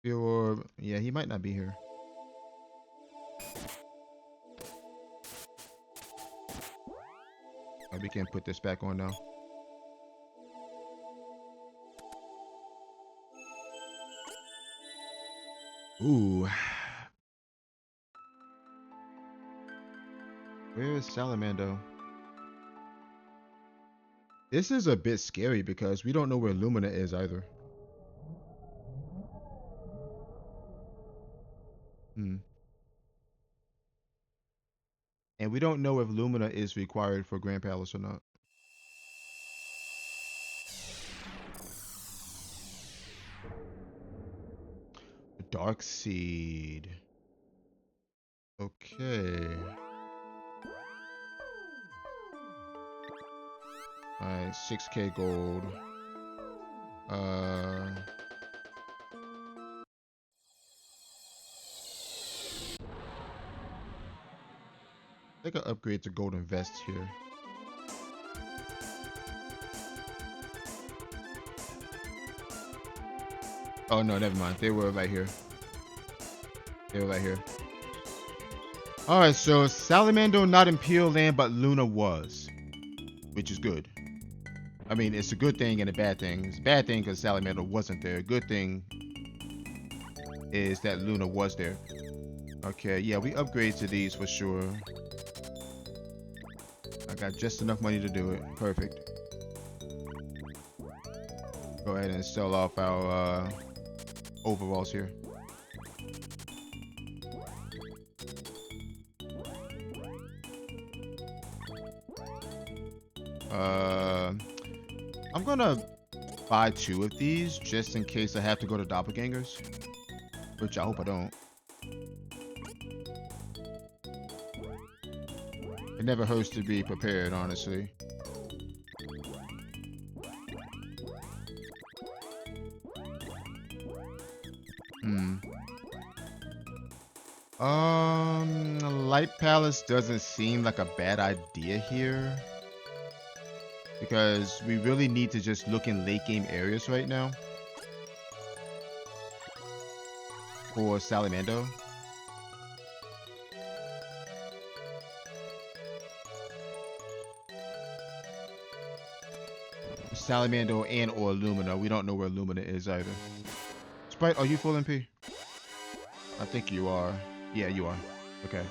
Or yeah, he might not be here. We can put this back on now. Ooh. Where is Salamando? This is a bit scary because we don't know where Lumina is either. And we don't know if Lumina is required for Grand Palace or not. Dark Seed. Okay. Alright, 6K gold. I think I'll upgrade to golden vest here. Oh no, never mind. They were right here. They were right here. Alright, so Salamando not in Peel Land, but Luna was. Which is good. I mean, it's a good thing and a bad thing. It's a bad thing because Salamando wasn't there. Good thing is that Luna was there. Okay, yeah, we upgrade to these for sure. I got just enough money to do it. Perfect. Go ahead and sell off our overalls here. I'm gonna buy 2 of these just in case I have to go to doppelgangers, which I hope I don't. It never hurts to be prepared, honestly. Light Palace doesn't seem like a bad idea here, because we really need to just look in late game areas right now for Salamando. Salamando and or Lumina. We don't know where Lumina is either. Sprite, are you full MP? I think you are. Yeah, you are. Okay.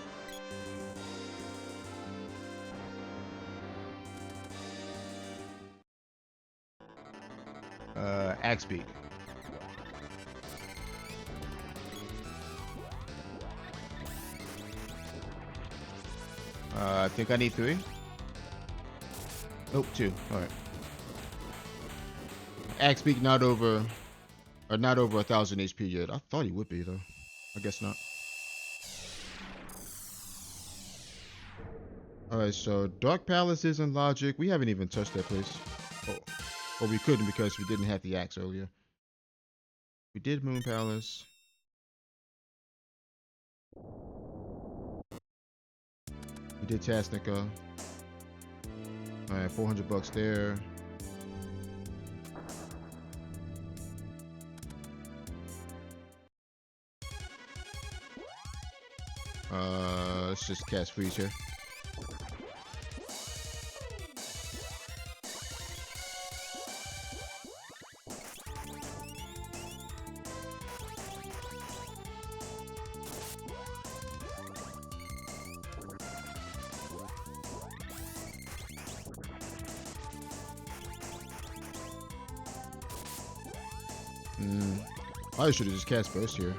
Axe beat. I think I need 3. Nope, 2. All right. Axe beat not over 1,000 HP yet. I thought he would be though. I guess not. Alright, so Dark Palace is in Logic. We haven't even touched that place. Oh, we couldn't because we didn't have the axe earlier. We did Moon Palace. We did Tasnica. Alright, 400 bucks there. Let's just cast freeze here. I should have just cast burst here.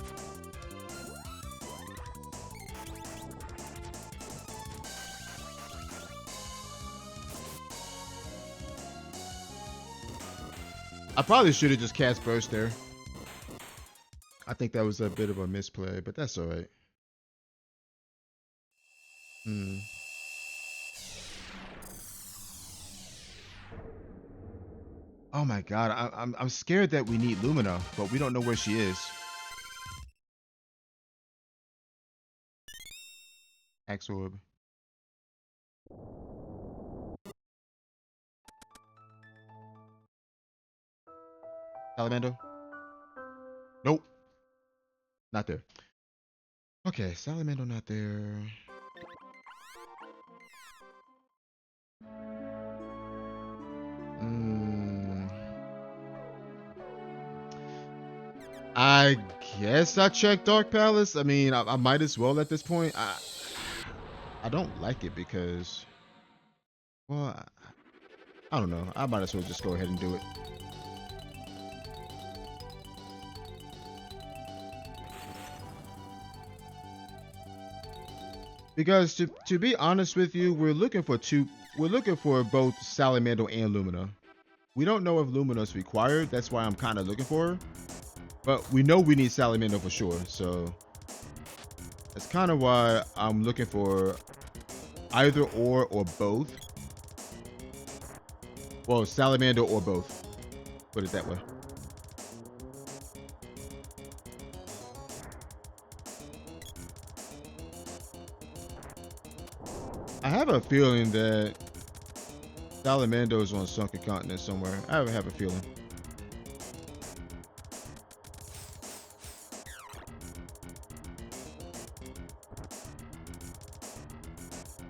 I probably should have just cast burst there. I think that was a bit of a misplay, but that's alright. Oh my god, I'm scared that we need Lumina, but we don't know where she is. Axe Orb. Salamander? Nope. Not there. Okay, Salamander not there. I guess I checked Dark Palace. I mean, I might as well at this point. I don't like it because, well, I don't know. I might as well just go ahead and do it. Because to be honest with you, we're looking for both Salamander and Lumina. We don't know if Lumina is required. That's why I'm kind of looking for her. But we know we need Salamander for sure. So that's kind of why I'm looking for either or both. Well, Salamander or both. Put it that way. I have a feeling that Salamander is on Sunken Continent somewhere. I have a feeling.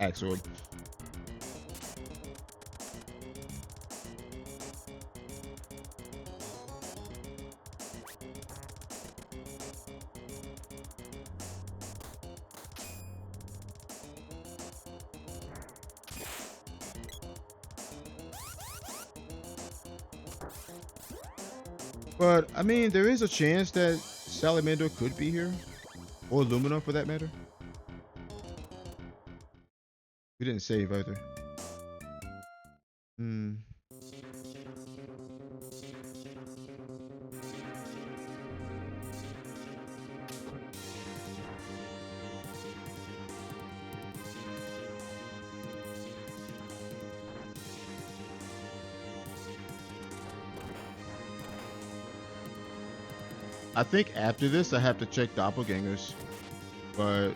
Axe Orb. But I mean, there is a chance that Salamander could be here, or Lumina for that matter. We didn't save either. I think after this, I have to check Doppelgangers, but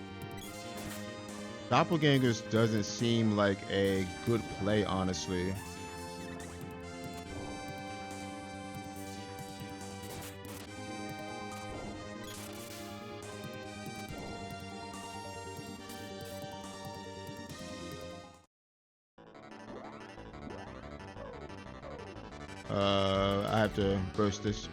Doppelgangers doesn't seem like a good play, honestly. I have to burst this.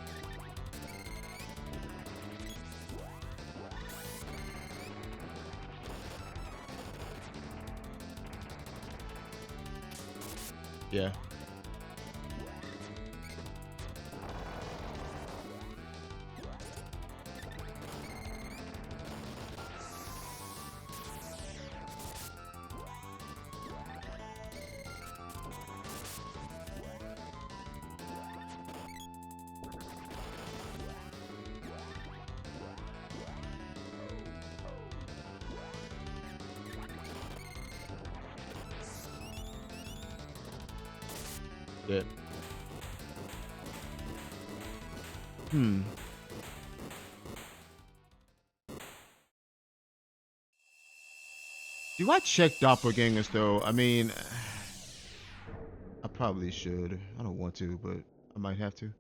Yeah. Yeah. Do I check Doppelgangers though? I mean, I probably should. I don't want to, but I might have to.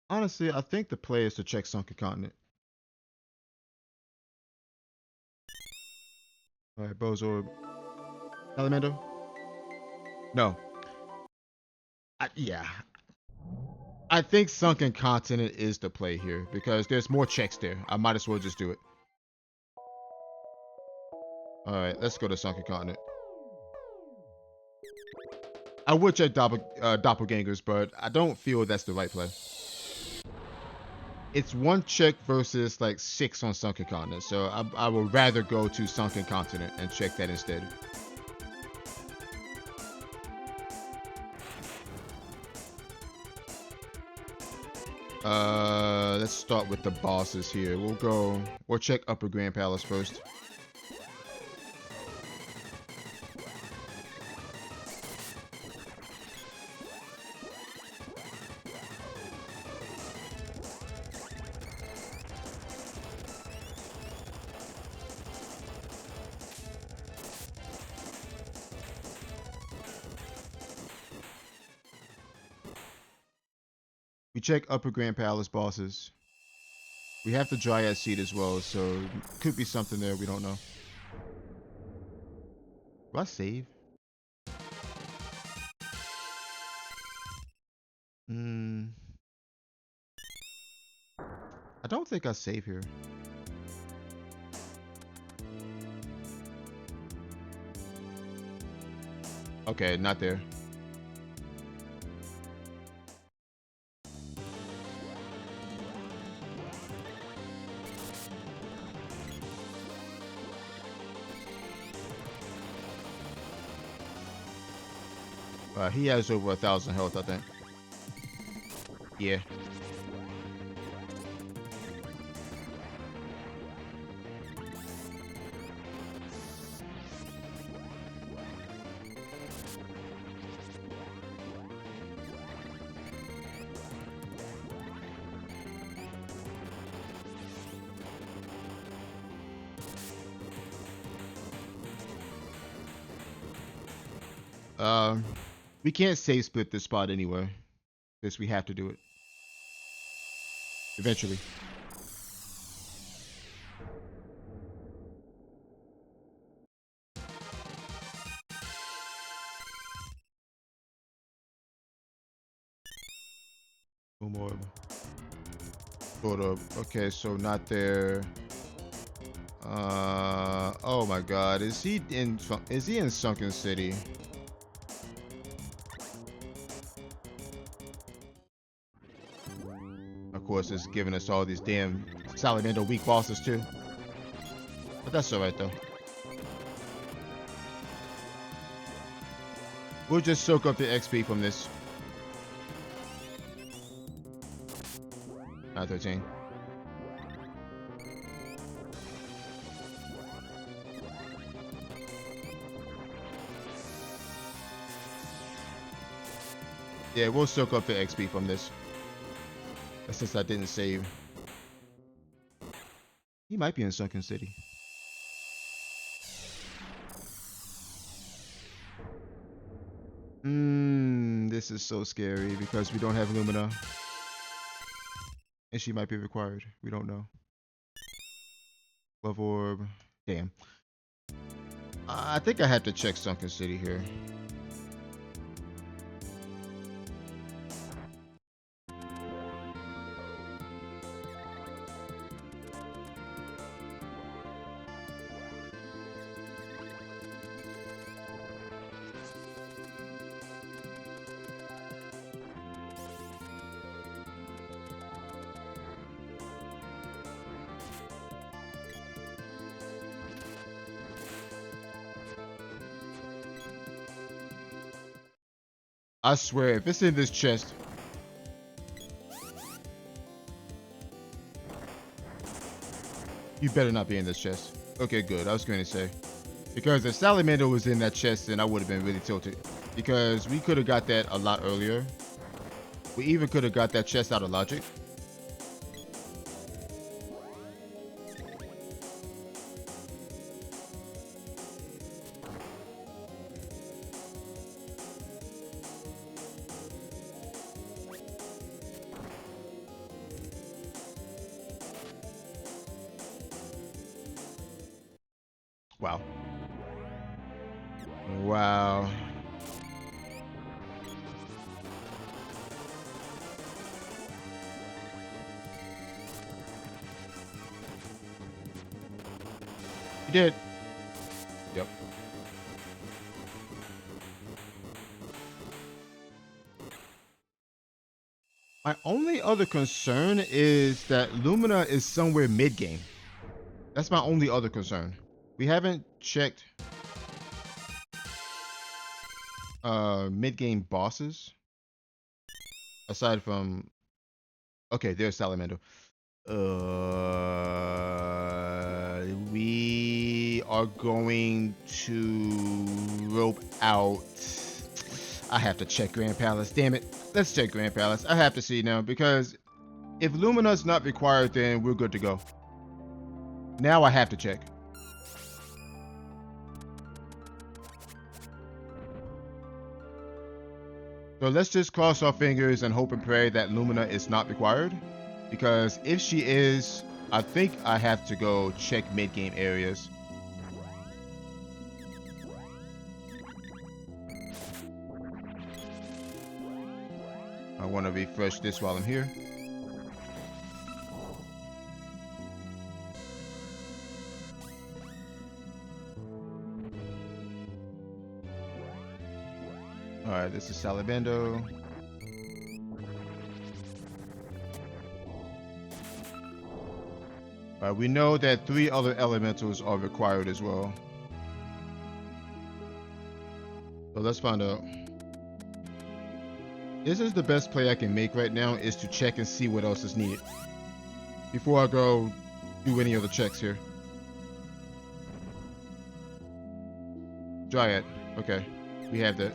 Honestly, I think the play is to check Sunken Continent. All right, Bozorb. Salamander? No. Yeah. I think Sunken Continent is the play here because there's more checks there. I might as well just do it. All right, let's go to Sunken Continent. I would check Doppelgangers, but I don't feel that's the right play. It's one check versus like 6 on Sunken Continent, so I would rather go to Sunken Continent and check that instead. Let's start with the bosses here. We'll check Upper Grand Palace first. We check Upper Grand Palace bosses. We have the Dryad Seed as well, so could be something there. We don't know. Do I save? I don't think I save here. Okay, not there. He has over 1,000 health, I think. Yeah. We can't save split this spot anyway. Because we have to do it. Eventually. One more. Sort of. Okay, so not there. Oh my god. Is he in Sunken City? Of course, it's giving us all these damn Salamander weak bosses too. But that's alright though. We'll just soak up the XP from this. 13. Yeah, we'll soak up the XP from this. Since I didn't save. He might be in Sunken City. This is so scary because we don't have Lumina. And she might be required. We don't know. Love Orb. Damn. I think I had to check Sunken City here. I swear, if it's in this chest. You better not be in this chest. Okay, good. I was going to say. Because if Salamander was in that chest, then I would have been really tilted. Because we could have got that a lot earlier. We even could have got that chest out of logic. Wow. Wow. You did. Yep. My only other concern is that Lumina is somewhere mid-game. That's my only other concern. We haven't checked mid-game bosses. Aside from... Okay, there's Salamander. We are going to rope out... I have to check Grand Palace. Damn it. Let's check Grand Palace. I have to see now, because if Lumina's not required, then we're good to go. Now I have to check. So let's just cross our fingers and hope and pray that Lumina is not required. Because if she is, I think I have to go check mid-game areas. I want to refresh this while I'm here. Alright, this is Salabando. Alright, we know that 3 other elementals are required as well. So let's find out. This is the best play I can make right now, is to check and see what else is needed before I go do any other checks here. Dryad. Okay, we have that.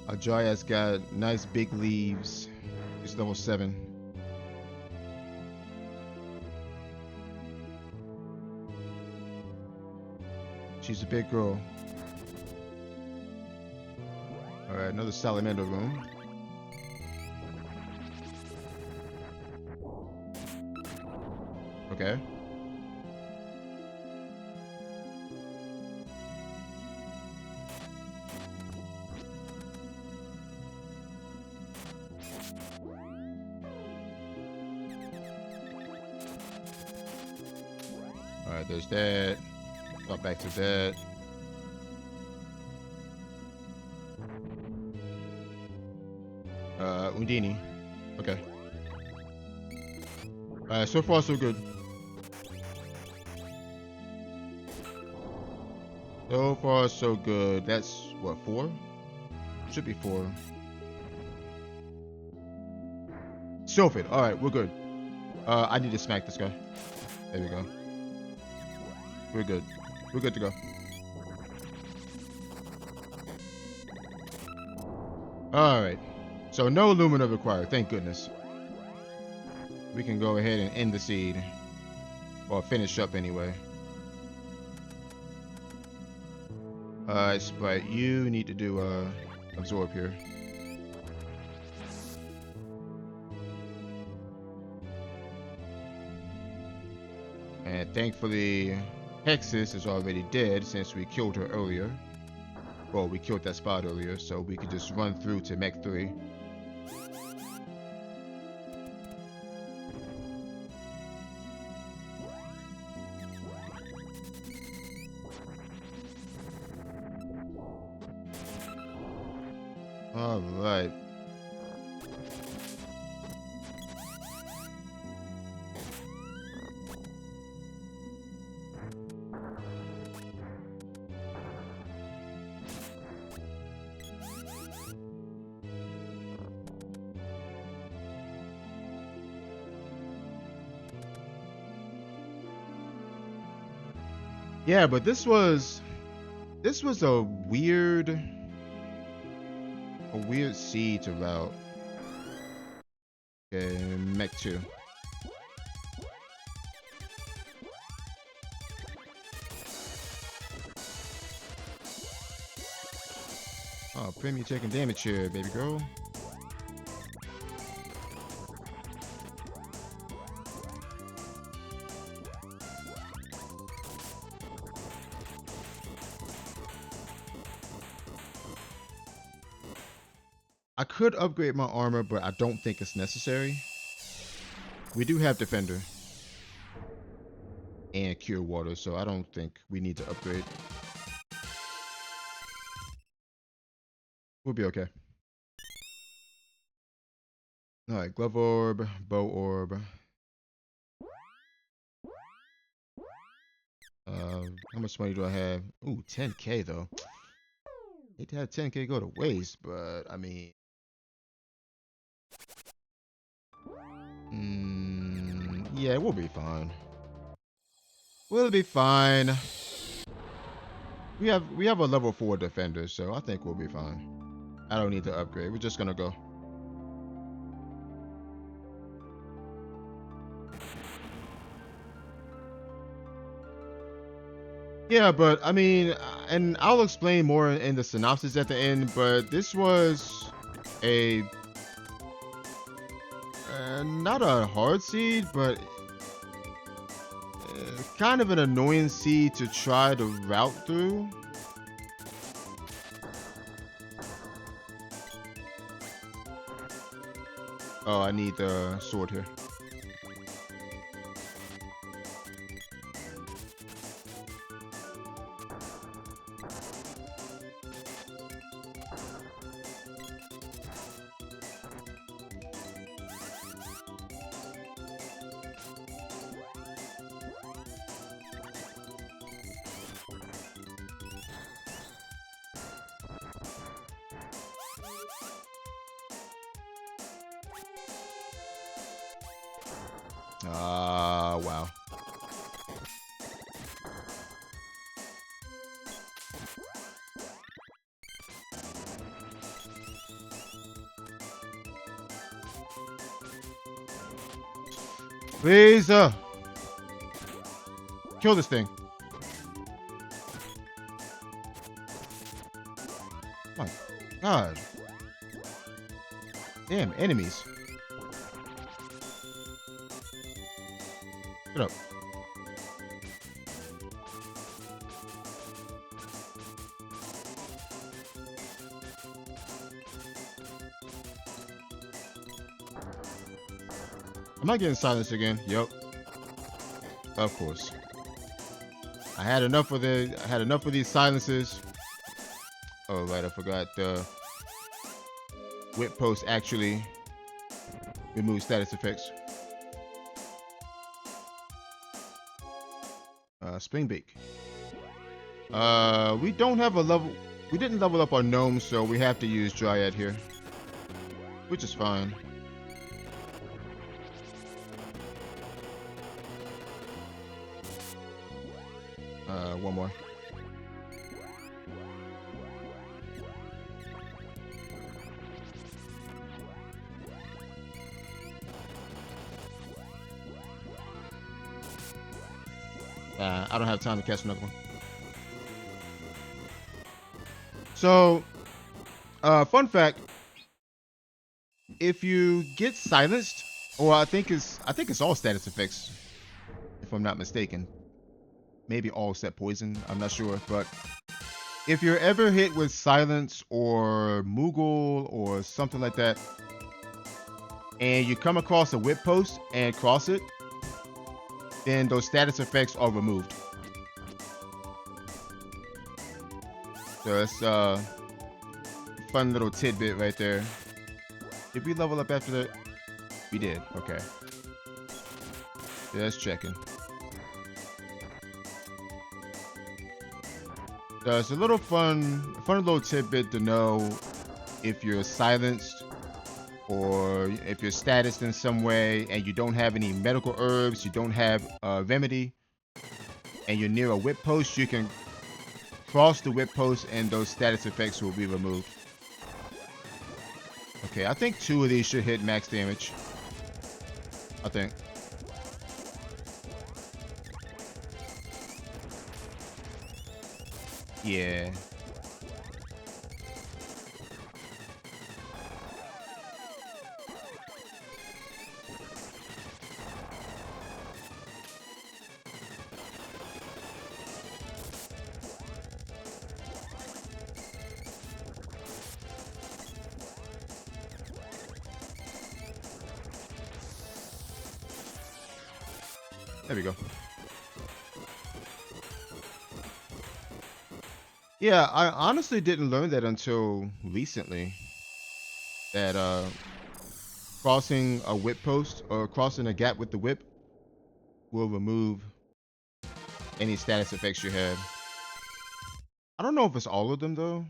Our Dryad's got nice big leaves. It's level 7. She's a big girl. Alright, another salamander room. Okay. Alright, there's that. Go back to that. Undini. Okay. Alright, so far so good. So far so good. That's what, 4? Should be 4. Sylphid. Alright, we're good. I need to smack this guy. There we go. We're good. We're good to go. Alright. So no Lumina required, thank goodness. We can go ahead and end the seed. Or finish up anyway. Alright, Sprite, you need to do absorb here. And thankfully, Hexus is already dead since we killed her earlier. Well, we killed that spot earlier, so we could just run through to Mech 3. Alright. Yeah, but this was a weird seed to route. Okay, Mech 2. Oh, Prim, you taking damage here, baby girl. I could upgrade my armor, but I don't think it's necessary. We do have Defender and Cure Water, so I don't think we need to upgrade. We'll be okay. Alright, Glove Orb, Bow Orb. How much money do I have? Ooh, 10k though. Hate to have 10k go to waste, but I mean... yeah, we'll be fine. We'll be fine. We have a level 4 defender, so I think we'll be fine. I don't need to upgrade. We're just gonna go. Yeah, but I mean, and I'll explain more in the synopsis at the end, but this was a not a hard seed, but kind of an annoying seed to try to route through. Oh, I need the sword here. Wow. Please, kill this thing. My God. Damn, enemies. Get up. Am I getting silenced again? Yep. Of course. I had enough of these silences. Oh right, I forgot the whip post actually removes status effects. Spring Bake. We don't have a level. We didn't level up our gnome, so we have to use Dryad here, which is fine. One more. I don't have time to catch another one. So, fun fact: if you get silenced, or I think it's all status effects, if I'm not mistaken. Maybe all except poison. I'm not sure, but if you're ever hit with silence or Moogle or something like that, and you come across a whip post and cross it, then those status effects are removed. So it's a fun little tidbit right there. Did we level up after that? We did. Okay. Just checking. So it's a little fun little tidbit to know if you're silenced or if you're statused in some way and you don't have any medical herbs, you don't have a remedy, and you're near a whip post, you can cross the whip post and those status effects will be removed. Okay, I think 2 of these should hit max damage. I think. Yeah. There we go. Yeah, I honestly didn't learn that until recently. That crossing a whip post or crossing a gap with the whip will remove any status effects you had. I don't know if it's all of them though.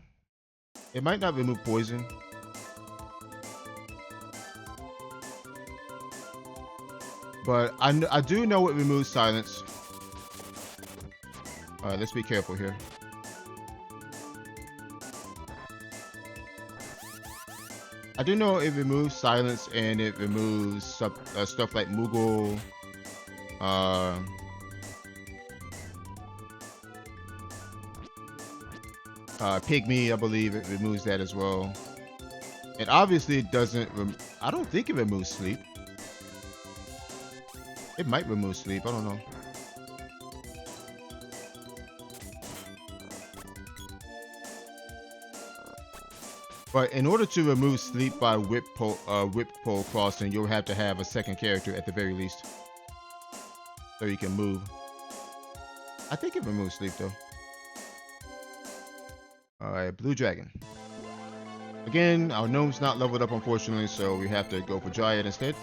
It might not remove poison. But I do know it removes silence. Alright, let's be careful here. I do know it removes silence and it removes stuff like Moogle. Pygmy, I believe it removes that as well. And obviously it doesn't, I don't think it removes sleep. It might remove sleep, I don't know. But in order to remove sleep by whip pole crossing, you'll have to have a second character at the very least, so you can move. I think it removes sleep though. All right, Blue Dragon. Again, our gnome's not leveled up unfortunately, so we have to go for Dryad instead.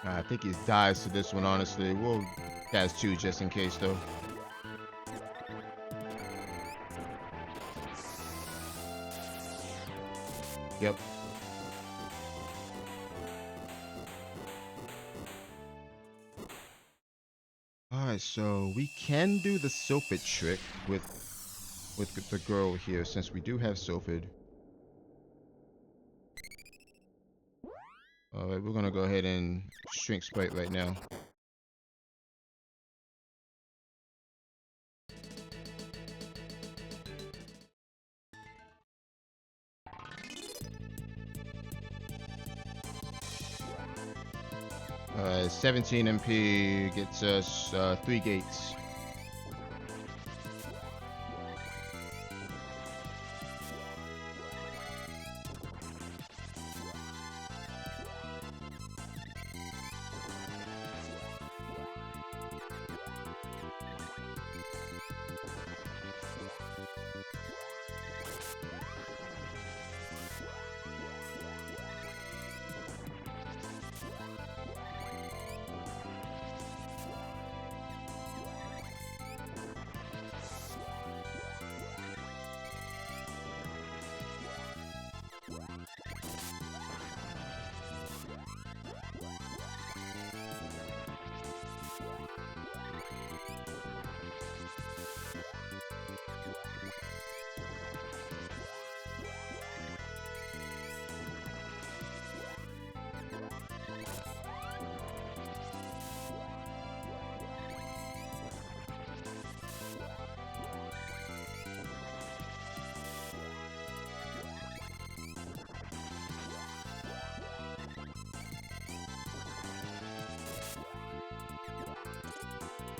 I think he dies to this one, honestly. We'll cast 2 just in case, though. Yep. Alright, so we can do the Sylphid trick with the girl here, since we do have Sylphid. Alright, we're gonna go ahead and shrink Sprite right now. Alright, 17 MP gets us 3 gates.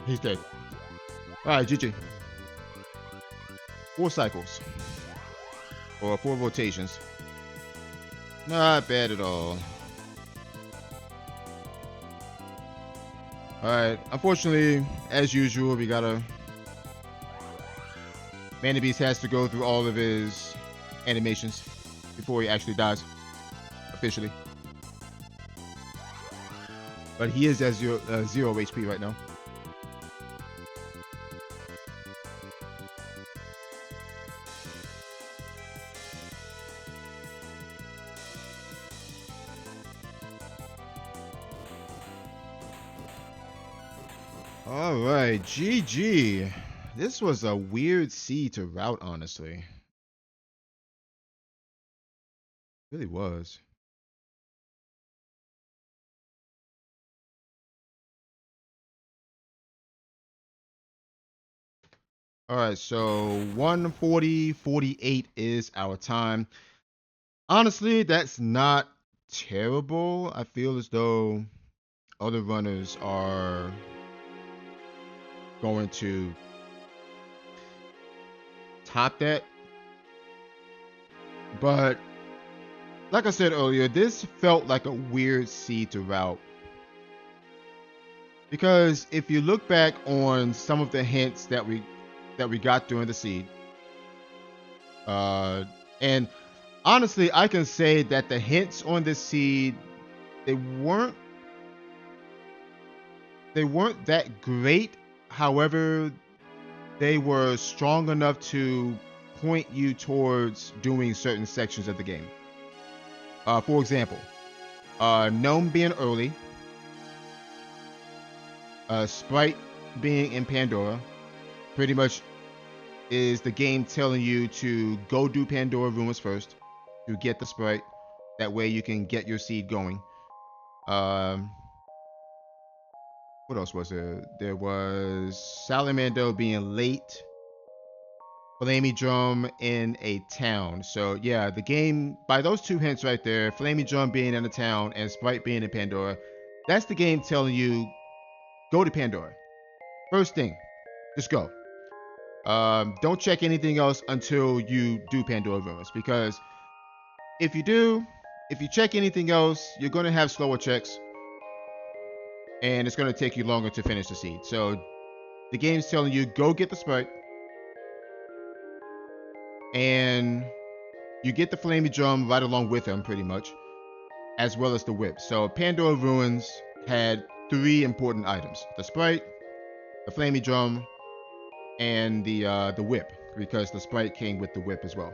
He's dead. Alright, GG. 4 cycles. Or 4 rotations. Not bad at all. Alright, unfortunately, as usual, we gotta... Mana Beast has to go through all of his animations before he actually dies. Officially. But he is at 0 HP right now. Alright, GG. This was a weird seed to route, honestly. It really was. Alright, so 140.48 is our time. Honestly, that's not terrible. I feel as though other runners are going to top that. But like I said earlier, this felt like a weird seed to route. Because if you look back on some of the hints that we got during the seed, and honestly, I can say that the hints on this seed, they weren't that great. However, they were strong enough to point you towards doing certain sections of the game. For example, Gnome being early, Sprite being in Pandora, pretty much is the game telling you to go do Pandora Ruins first to get the Sprite. That way you can get your seed going. Um, what else was there? There was Salamander being late, Flamey Drum in a town. So yeah, the game, by those two hints right there, Flamey Drum being in a town and Sprite being in Pandora, that's the game telling you go to Pandora. First thing, just go. Don't check anything else until you do Pandora Ruins, because if you check anything else, you're going to have slower checks and it's going to take you longer to finish the seed. So the game's telling you go get the Sprite and you get the Flamey Drum right along with him pretty much, as well as the whip. So Pandora Ruins had 3 important items: the Sprite, the Flamey Drum, and the whip, because the Sprite came with the whip as well.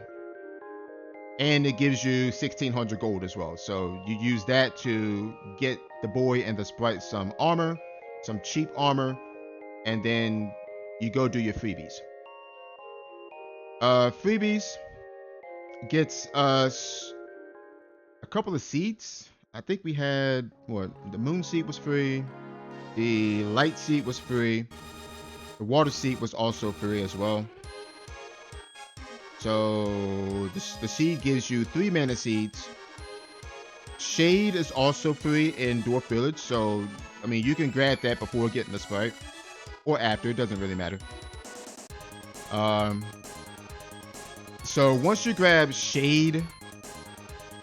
And it gives you 1600 gold as well. So you use that to get the boy and the Sprite some armor, some cheap armor, and then you go do your freebies. Freebies gets us a couple of seeds. I think we had, the moon seed was free, the light seed was free, the water seed was also free as well. So the seed gives you 3 mana seeds. Shade is also free in Dwarf Village, so I mean you can grab that before getting the Sprite, or after, it doesn't really matter. So once you grab Shade,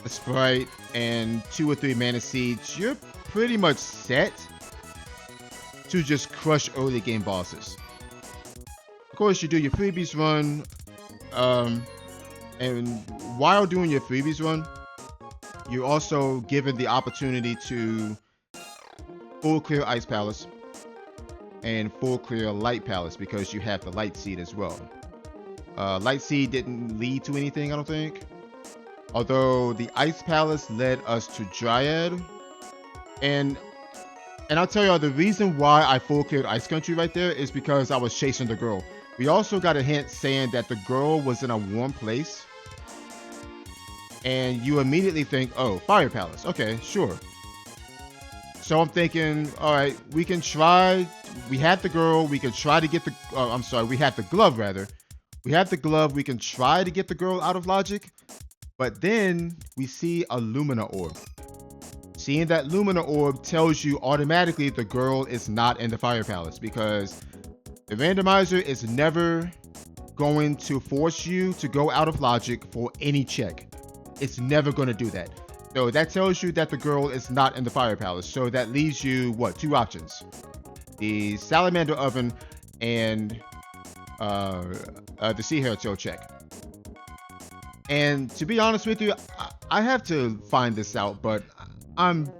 the Sprite, and 2 or 3 mana seeds, you're pretty much set to just crush early game bosses. Of course, you do your freebies run, and while doing your freebies run, you're also given the opportunity to full clear Ice Palace and full clear Light Palace, because you have the Light Seed as well. Light Seed didn't lead to anything, I don't think. Although the Ice Palace led us to Dryad. And I'll tell y'all, the reason why I full cleared Ice Country right there is because I was chasing the girl. We also got a hint saying that the girl was in a warm place. And you immediately think, oh, Fire Palace. Okay, sure. So I'm thinking, all right, we can try. We have the girl. We can try to get the, we have the glove rather. We have the glove. We can try to get the girl out of logic. But then we see a Lumina Orb. Seeing that Lumina Orb tells you automatically the girl is not in the Fire Palace, because the randomizer is never going to force you to go out of logic for any check. It's never going to do that. So that tells you that the girl is not in the Fire Palace. So that leaves you, 2 options. The Salamander Oven and the Sea Hairtail check. And to be honest with you, I have to find this out, but I'm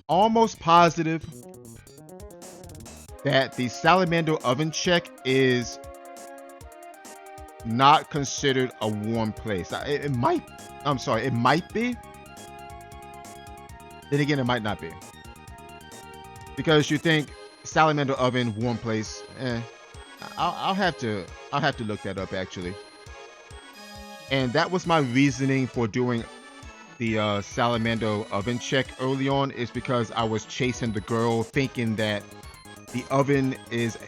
almost positive that the Salamander Oven check is not considered a warm place. It might be. Then again, it might not be. Because you think Salamander Oven, warm place. I'll have to look that up actually. And that was my reasoning for doing the Salamander Oven check early on, is because I was chasing the girl, thinking that the oven is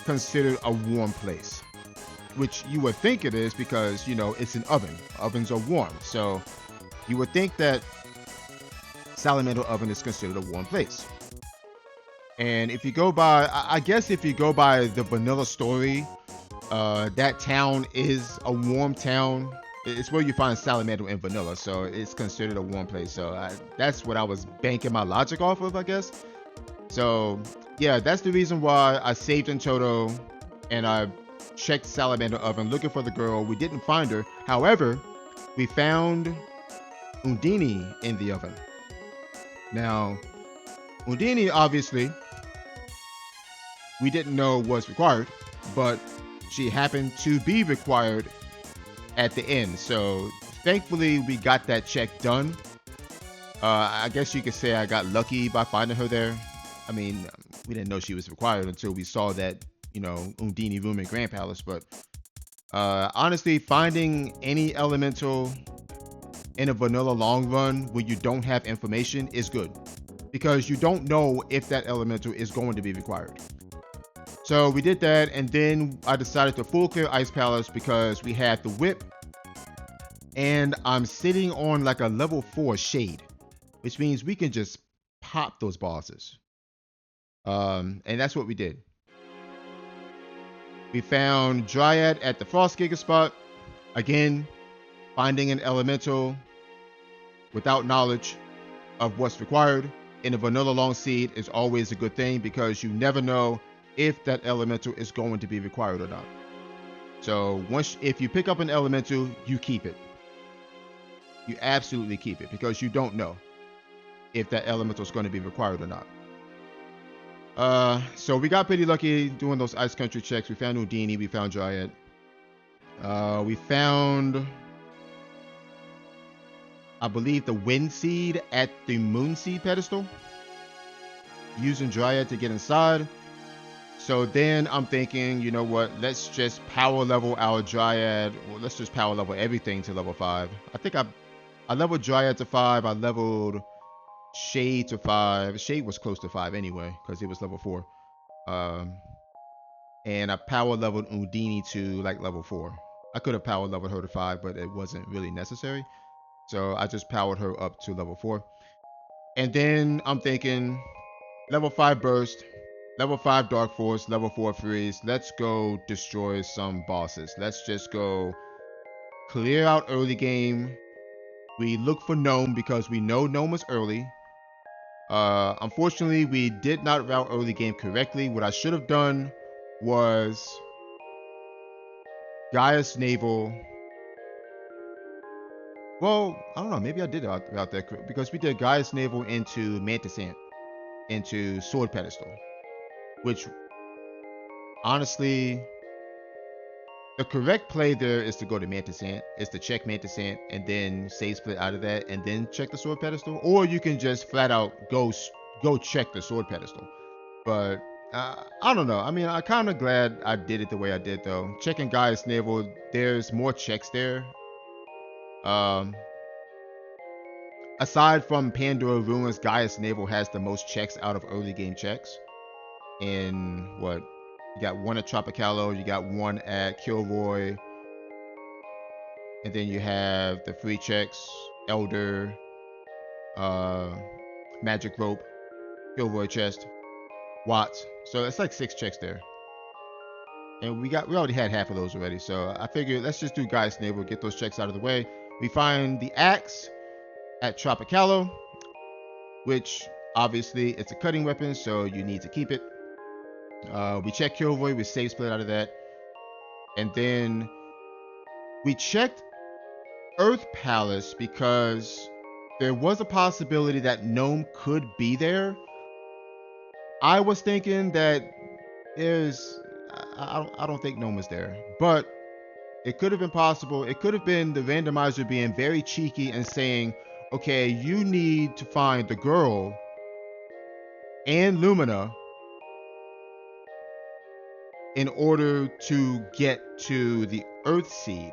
considered a warm place, which you would think it is because, it's an oven. Ovens are warm. So you would think that Salamander Oven is considered a warm place. And if you go by, I guess if you go by the vanilla story, that town is a warm town. It's where you find Salamander in vanilla, so it's considered a warm place. So that's what I was banking my logic off of, I guess. So yeah, that's the reason why I saved in Toto and I checked Salamander Oven looking for the girl. We didn't find her. However, we found Undine in the oven. Now, Undine, obviously, we didn't know was required, but she happened to be required at the end. So thankfully we got that check done. I guess you could say I got lucky by finding her there. I mean, we didn't know she was required until we saw that, Undine room in Grand Palace, but Honestly, finding any elemental in a vanilla long run when you don't have information is good because you don't know if that elemental is going to be required. So we did that, and then I decided to full clear Ice Palace because we had the whip, and I'm sitting on like a level 4 shade, which means we can just pop those bosses. And that's what we did. We found Dryad at the Frost Giga spot. Again, finding an elemental without knowledge of what's required in a vanilla long seed is always a good thing because you never know if that elemental is going to be required or not. So if you pick up an elemental, you keep it. You absolutely keep it because you don't know if that elemental is going to be required or not. So we got pretty lucky doing those ice country checks. We found Houdini, we found Dryad. We found, I believe, the wind seed at the moon seed pedestal, using Dryad to get inside. So then I'm thinking, you know what, let's just power level our Dryad. Well, let's just power level everything to level 5. I think I leveled Dryad to 5. I leveled Shade to 5. Shade was close to 5 anyway because it was level 4. And I power leveled Houdini to like level 4. I could have power leveled her to 5, but it wasn't really necessary. So I just powered her up to level 4. And then I'm thinking level 5 burst, level 5 dark force, level 4 freeze. Let's go destroy some bosses. Let's just go clear out early game. We look for Gnome because we know Gnome was early. Unfortunately, we did not route early game correctly. What I should have done was Gaius Naval. Well, I don't know. Maybe I did route that because we did Gaius Naval into Mantis Ant, into Sword Pedestal, which honestly, the correct play there is to go to Mantis Ant, is to check Mantis Ant and then save split out of that and then check the Sword Pedestal, or you can just flat out go check the Sword Pedestal. But I don't know. I mean, I'm kind of glad I did it the way I did though. Checking Gaius Naval, there's more checks there. Aside from Pandora Ruins, Gaius Naval has the most checks out of early game checks. And what? You got one at Tropicalo, you got one at Kilroy, and then you have the free checks, Elder, Magic Rope, Kilroy Chest, Watts. So it's like 6 checks there. And we already had half of those already. So I figured let's just do Gaius Naval, get those checks out of the way. We find the axe at Tropicalo, which obviously it's a cutting weapon, so you need to keep it. We checked Kilroy, we save split out of that. And then we checked Earth Palace because there was a possibility that Gnome could be there. I was thinking that I don't think Gnome was there, but it could have been possible. It could have been the randomizer being very cheeky and saying, okay, you need to find the girl and Lumina in order to get to the Earth Seed,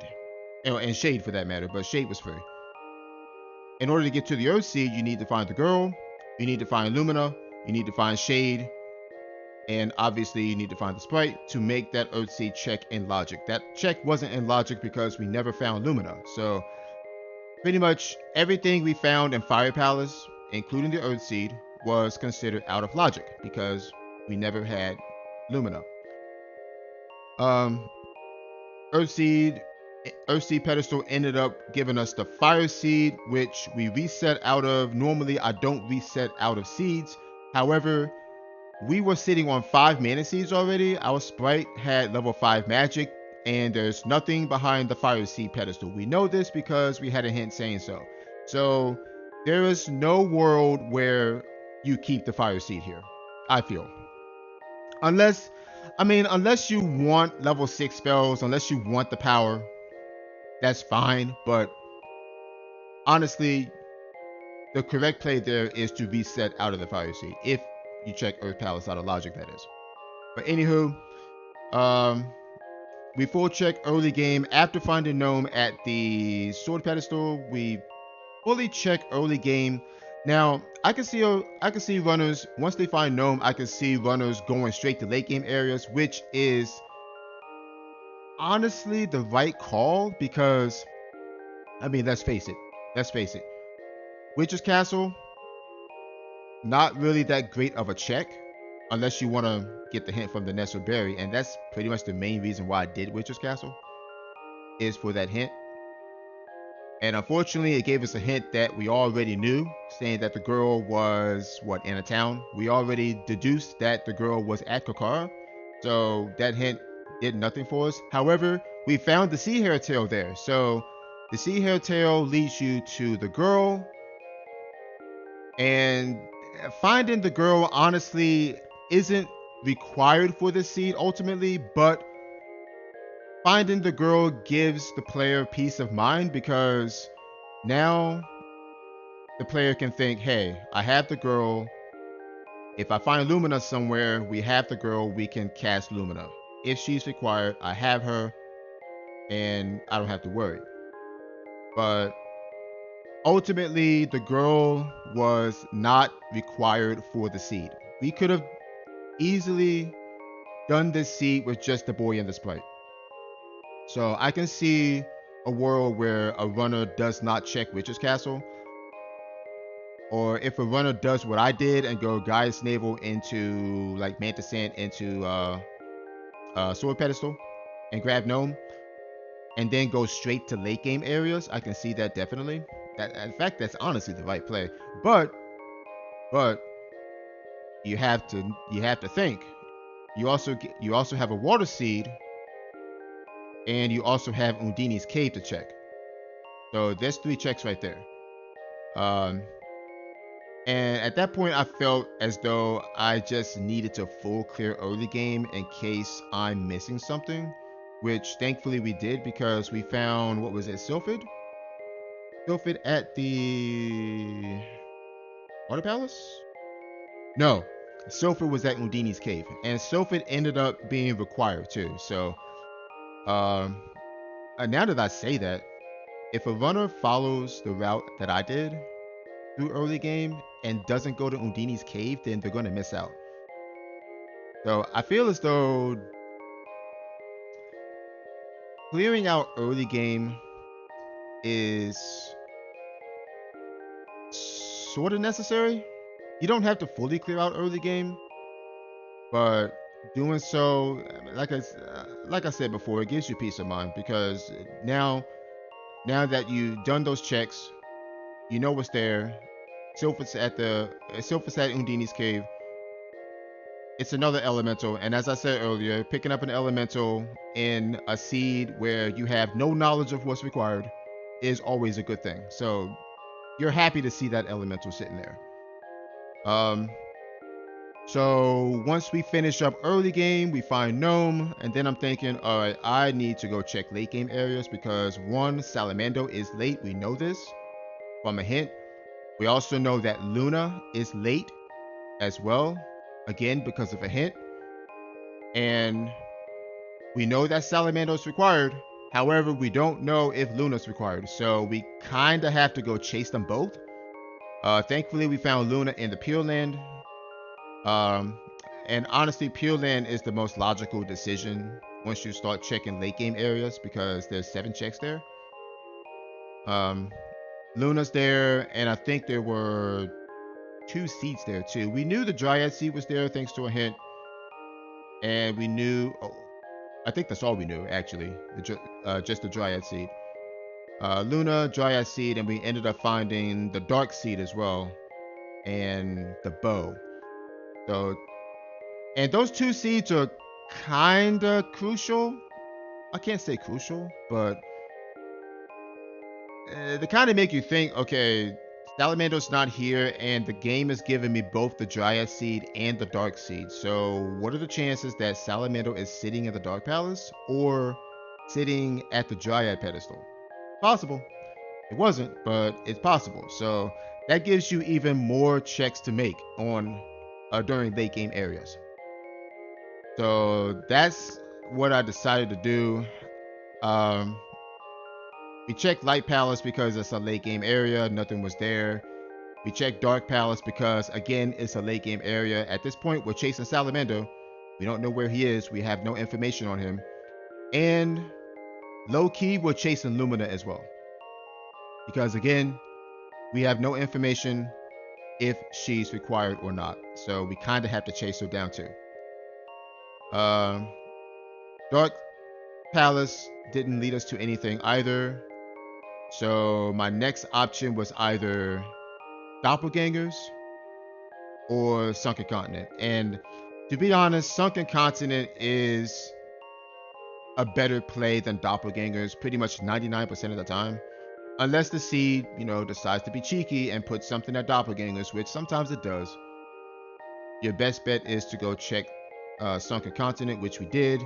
and Shade for that matter, but Shade was free. In order to get to the Earth Seed, you need to find the girl, you need to find Lumina, you need to find Shade, and obviously you need to find the sprite to make that Earth Seed check in logic. That check wasn't in logic because we never found Lumina. So pretty much everything we found in Fire Palace, including the Earth Seed, was considered out of logic because we never had Lumina. Earth Seed pedestal ended up giving us the Fire Seed, which we reset out of. Normally I don't reset out of seeds. However, we were sitting on 5 mana seeds already. Our sprite had level 5 magic, and there's nothing behind the Fire Seed pedestal. We know this because we had a hint saying so. So there is no world where you keep the Fire Seed here, I feel. Unless you want level 6 spells, unless you want the power, that's fine. But honestly, the correct play there is to reset out of the Fire Seed. If you check Earth Palace out of logic, that is. But anywho, We full check early game after finding gnome at the sword pedestal. We fully check early game. Now I can see runners once they find gnome. I can see runners going straight to late game areas, which is honestly the right call because I mean let's face it. Let's face it. Witch's Castle, not really that great of a check unless you want to get the hint from the Nestor Berry, and that's pretty much the main reason why I did Witch's Castle is for that hint. And unfortunately, it gave us a hint that we already knew, saying that the girl was what in a town. We already deduced that the girl was at Kakara, so that hint did nothing for us. However, we found the sea hair tail there, so the sea hair tail leads you to the girl, and finding the girl honestly isn't required for this seed ultimately, but finding the girl gives the player peace of mind because now the player can think, hey, I have the girl. If I find Lumina somewhere, we have the girl, we can cast Lumina. If she's required, I have her and I don't have to worry. But ultimately, the girl was not required for the seed. We could have easily done this seed with just the boy and the sprite. So I can see a world where a runner does not check Witch's Castle, or if a runner does what I did and go Gaia's Navel into like Manta Sand into Sword Pedestal and grab Gnome, and then go straight to late game areas, I can see that definitely. That in fact, that's honestly the right play. But you have to think. You also have a water seed, and you also have Undini's cave to check. So there's 3 checks right there. And at that point, I felt as though I just needed to full clear early game in case I'm missing something, which thankfully we did because we found, what was it, Sylphid? Sylphid at the Water Palace? No, Sylphid was at Undini's cave, and Sylphid ended up being required too. So, now that I say that, if a runner follows the route that I did through early game and doesn't go to Undini's cave, then they're going to miss out. So I feel as though clearing out early game is sort of necessary. You don't have to fully clear out early game, but doing so, like I said before, it gives you peace of mind because now that you've done those checks, you know what's there. Sylphid's at Undini's cave. It's another elemental, and as I said earlier, picking up an elemental in a seed where you have no knowledge of what's required is always a good thing. So you're happy to see that elemental sitting there. So once we finish up early game, we find Gnome, and then I'm thinking, all right, I need to go check late game areas because 1, Salamando is late. We know this from a hint. We also know that Luna is late as well, again because of a hint. And we know that Salamando is required. However, we don't know if Luna's required. So we kind of have to go chase them both. Thankfully, we found Luna in the Pure Land. And honestly, Pure Land is the most logical decision once you start checking late game areas because there's 7 checks there. Luna's there, and I think there were 2 seeds there too. We knew the Dryad seed was there thanks to a hint, and we knew. Oh, I think that's all we knew actually. Just the Dryad seed. Luna, Dryad seed, and we ended up finding the Dark seed as well, and the bow. So, and those 2 seeds are kinda crucial. I can't say crucial, but they kind of make you think, okay, Salamander's not here, and the game is giving me both the Dryad seed and the Dark seed. So, what are the chances that Salamander is sitting in the Dark Palace or sitting at the Dryad pedestal? Possible. It wasn't, but it's possible. So, that gives you even more checks to make on during late game areas. So, that's what I decided to do. Um, we checked Light Palace because it's a late game area. Nothing was there. We checked Dark Palace because, again, it's a late game area. At this point, we're chasing Salamander. We don't know where he is. We have no information on him. And low key, we're chasing Lumina as well. Because, again, we have no information if she's required or not. So we kind of have to chase her down too. Dark Palace didn't lead us to anything either. So my next option was either Doppelgangers or Sunken Continent. And to be honest, Sunken Continent is a better play than Doppelgangers pretty much 99% of the time. Unless the seed, decides to be cheeky and put something at Doppelgangers, which sometimes it does. Your best bet is to go check Sunken Continent, which we did.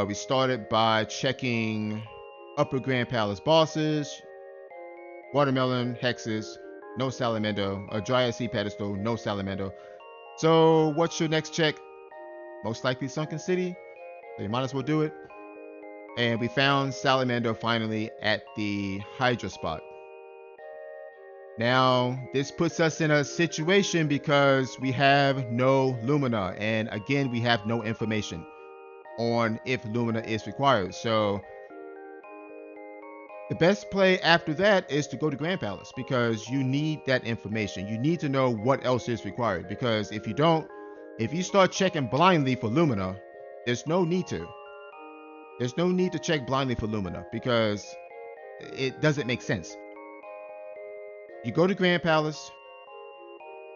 We started by checking Upper Grand Palace bosses, Watermelon, Hexes, no Salamander, a Dryad Sea Pedestal, no Salamander. So what's your next check? Most likely Sunken City, so you might as well do it. And we found Salamander finally at the Hydra spot. Now, this puts us in a situation because we have no Lumina, and again, we have no information on if Lumina is required. So the best play after that is to go to Grand Palace because you need that information. You need to know what else is required, because if you don't, if you start checking blindly for Lumina, there's no need to. There's no need to check blindly for Lumina because it doesn't make sense. You go to Grand Palace,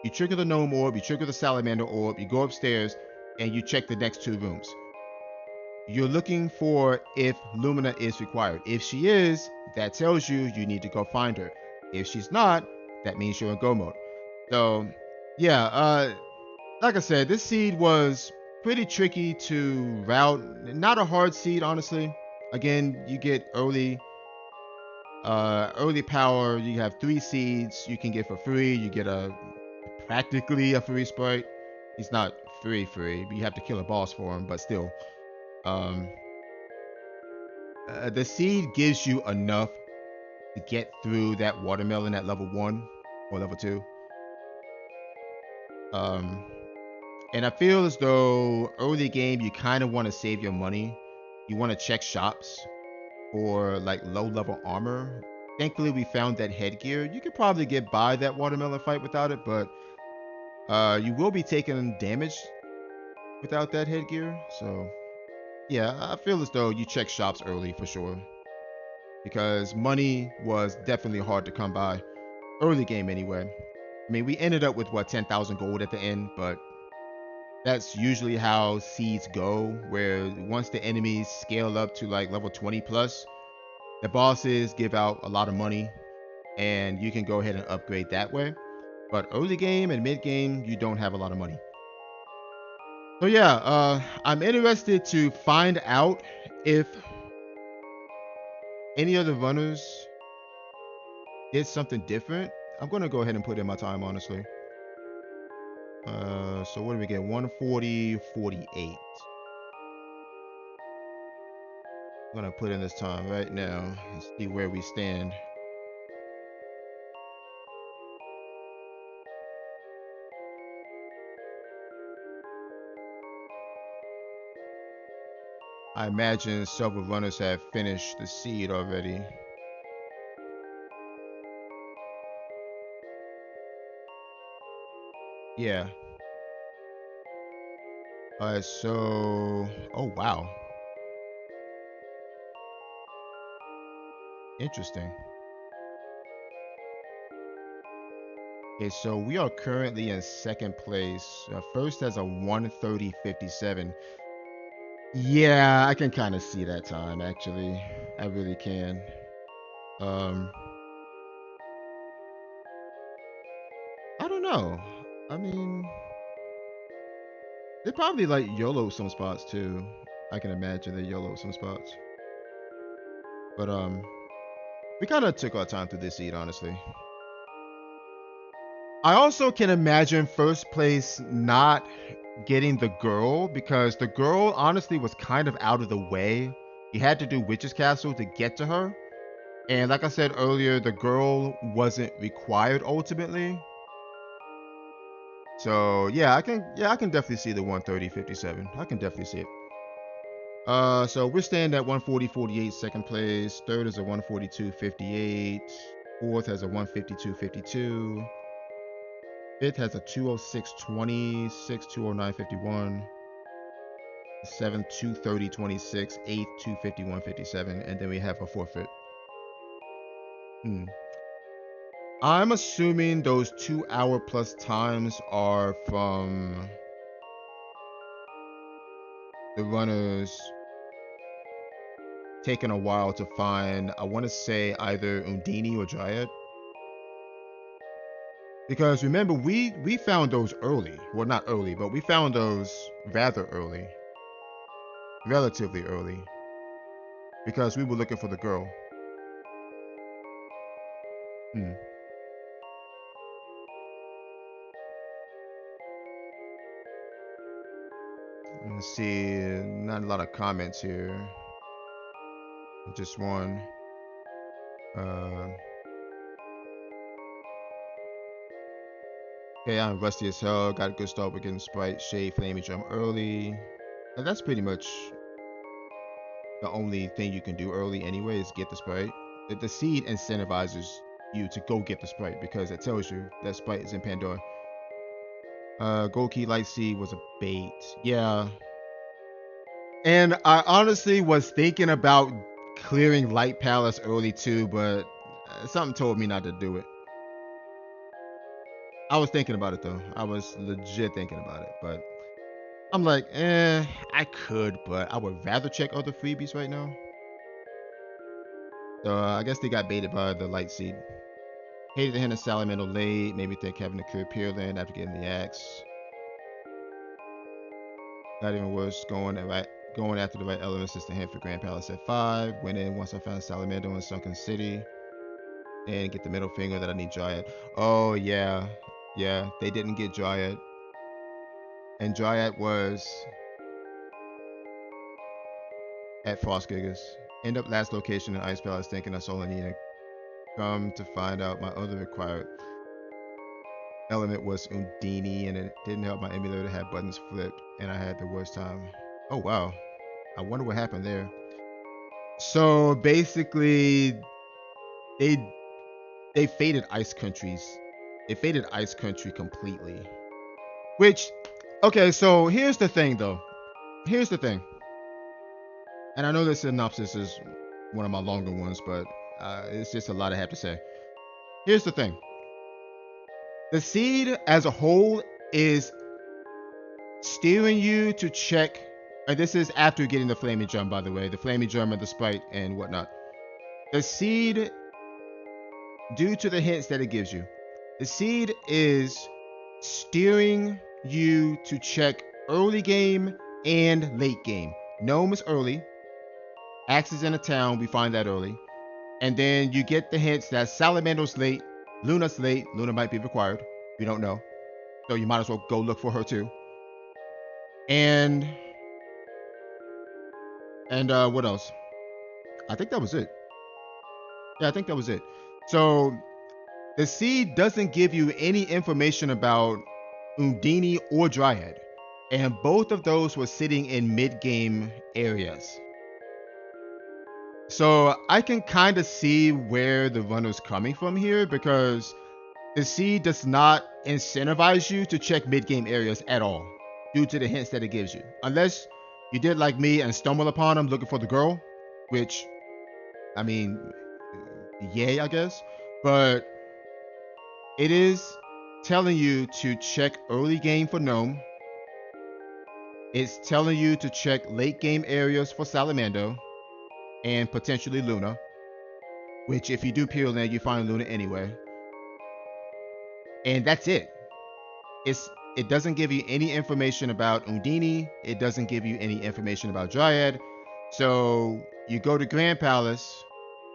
you trigger the Gnome Orb, you trigger the Salamander Orb, you go upstairs, and you check the next two rooms. You're looking for if Lumina is required. If she is, that tells you you need to go find her. If she's not, that means you're in go mode. So, yeah, like I said, this seed was pretty tricky to route. Not a hard seed, honestly. Again, you get early power. You have 3 seeds you can get for free. You get practically a free sprite. He's not free, but you have to kill a boss for him, but still. The seed gives you enough to get through that watermelon at level 1 or level 2. And I feel as though early game you kind of want to save your money. You want to check shops for like low level armor. Thankfully we found that headgear. You could probably get by that watermelon fight without it, but you will be taking damage without that headgear. So yeah, I feel as though you check shops early for sure, because money was definitely hard to come by early game anyway. I mean, we ended up with 10,000 gold at the end, but that's usually how seeds go, where once the enemies scale up to like level 20 plus, the bosses give out a lot of money and you can go ahead and upgrade that way. But early game and mid game, you don't have a lot of money. So yeah, I'm interested to find out if any other runners did something different. I'm gonna go ahead and put in my time, honestly. So what do we get? 140, 48. I'm gonna put in this time right now and see where we stand. I imagine several runners have finished the seed already. Yeah. Alright, so... Oh, wow. Interesting. Okay, so we are currently in second place. First has a 1:30:57. Yeah, I can kind of see that time, actually. I really can. I don't know. I mean, they probably like YOLO some spots too. I can imagine they YOLO some spots. But we kind of took our time through this seed, honestly. I also can imagine first place not getting the girl because the girl honestly was kind of out of the way. You had to do Witch's Castle to get to her. And like I said earlier, the girl wasn't required ultimately. So yeah, I can definitely see the 130.57. I can definitely see it. So we're staying at 140.48 second place. Third is a 142.58. Fourth has a 152.52. Fifth has a 206.20. Sixth 209.51. Seventh 230.26. Eighth 251.57. And then we have a forfeit. I'm assuming those 2 hour plus times are from the runners taking a while to find, I want to say either Undini or Dryad. Because remember, we found those early. Well, not early, but we found those rather early. Relatively early. Because we were looking for the girl. Let's see, not a lot of comments here. Just one. Okay, I'm rusty as hell. Got a good start with getting Sprite, Shade, Flaming Jump early. And that's pretty much the only thing you can do early anyway is get the Sprite. The seed incentivizes you to go get the Sprite because it tells you that Sprite is in Pandora. Gold Key Light Seed was a bait. Yeah. And I honestly was thinking about clearing Light Palace early too, but something told me not to do it. I was thinking about it though. I was legit thinking about it, but I'm like, I could, but I would rather check other freebies right now. So I guess they got baited by the Light Seed. Hated the hint of Salamander late, maybe think having to clear Pure Land after getting the axe. Not even worse, going after the right elements is the hint for Grand Palace at 5. Went in once I found Salamander in Sunken City. And get the middle finger that I need Dryad. Oh yeah. Yeah, they didn't get Dryad. And Dryad was at Frostgigas. End up last location in Ice Palace thinking that's all I needed. Come to find out my other required element was Undini, and it didn't help my emulator to have buttons flipped, and I had the worst time. Oh wow. I wonder what happened there. So basically they faded Ice Countries. They faded Ice Country completely. Which, okay, so here's the thing though. Here's the thing. And I know this synopsis is one of my longer ones, but it's just a lot I have to say. Here's the thing. The seed as a whole is steering you to check, and this is after getting the Flaming Drum, by the way, the Flaming Drum and the Sprite and whatnot. The seed, due to the hints that it gives you, the seed is steering you to check early game and late game. Gnome is early. Axe is in a town, we find that early. And then you get the hints that Salamander's late, Luna's late. Luna might be required. We don't know. So you might as well go look for her too. And what else? I think that was it. Yeah, I think that was it. So the seed doesn't give you any information about Undini or Dryad. And both of those were sitting in mid-game areas. So I can kind of see where the runner's coming from here because the seed does not incentivize you to check mid-game areas at all due to the hints that it gives you. Unless you did like me and stumble upon them looking for the girl, which, I mean, yay, I guess. But it is telling you to check early game for Gnome. It's telling you to check late game areas for Salamander and potentially Luna, which if you do Pure Land, you find Luna anyway. And that's it. It doesn't give you any information about Undini. It doesn't give you any information about Dryad. So you go to Grand Palace,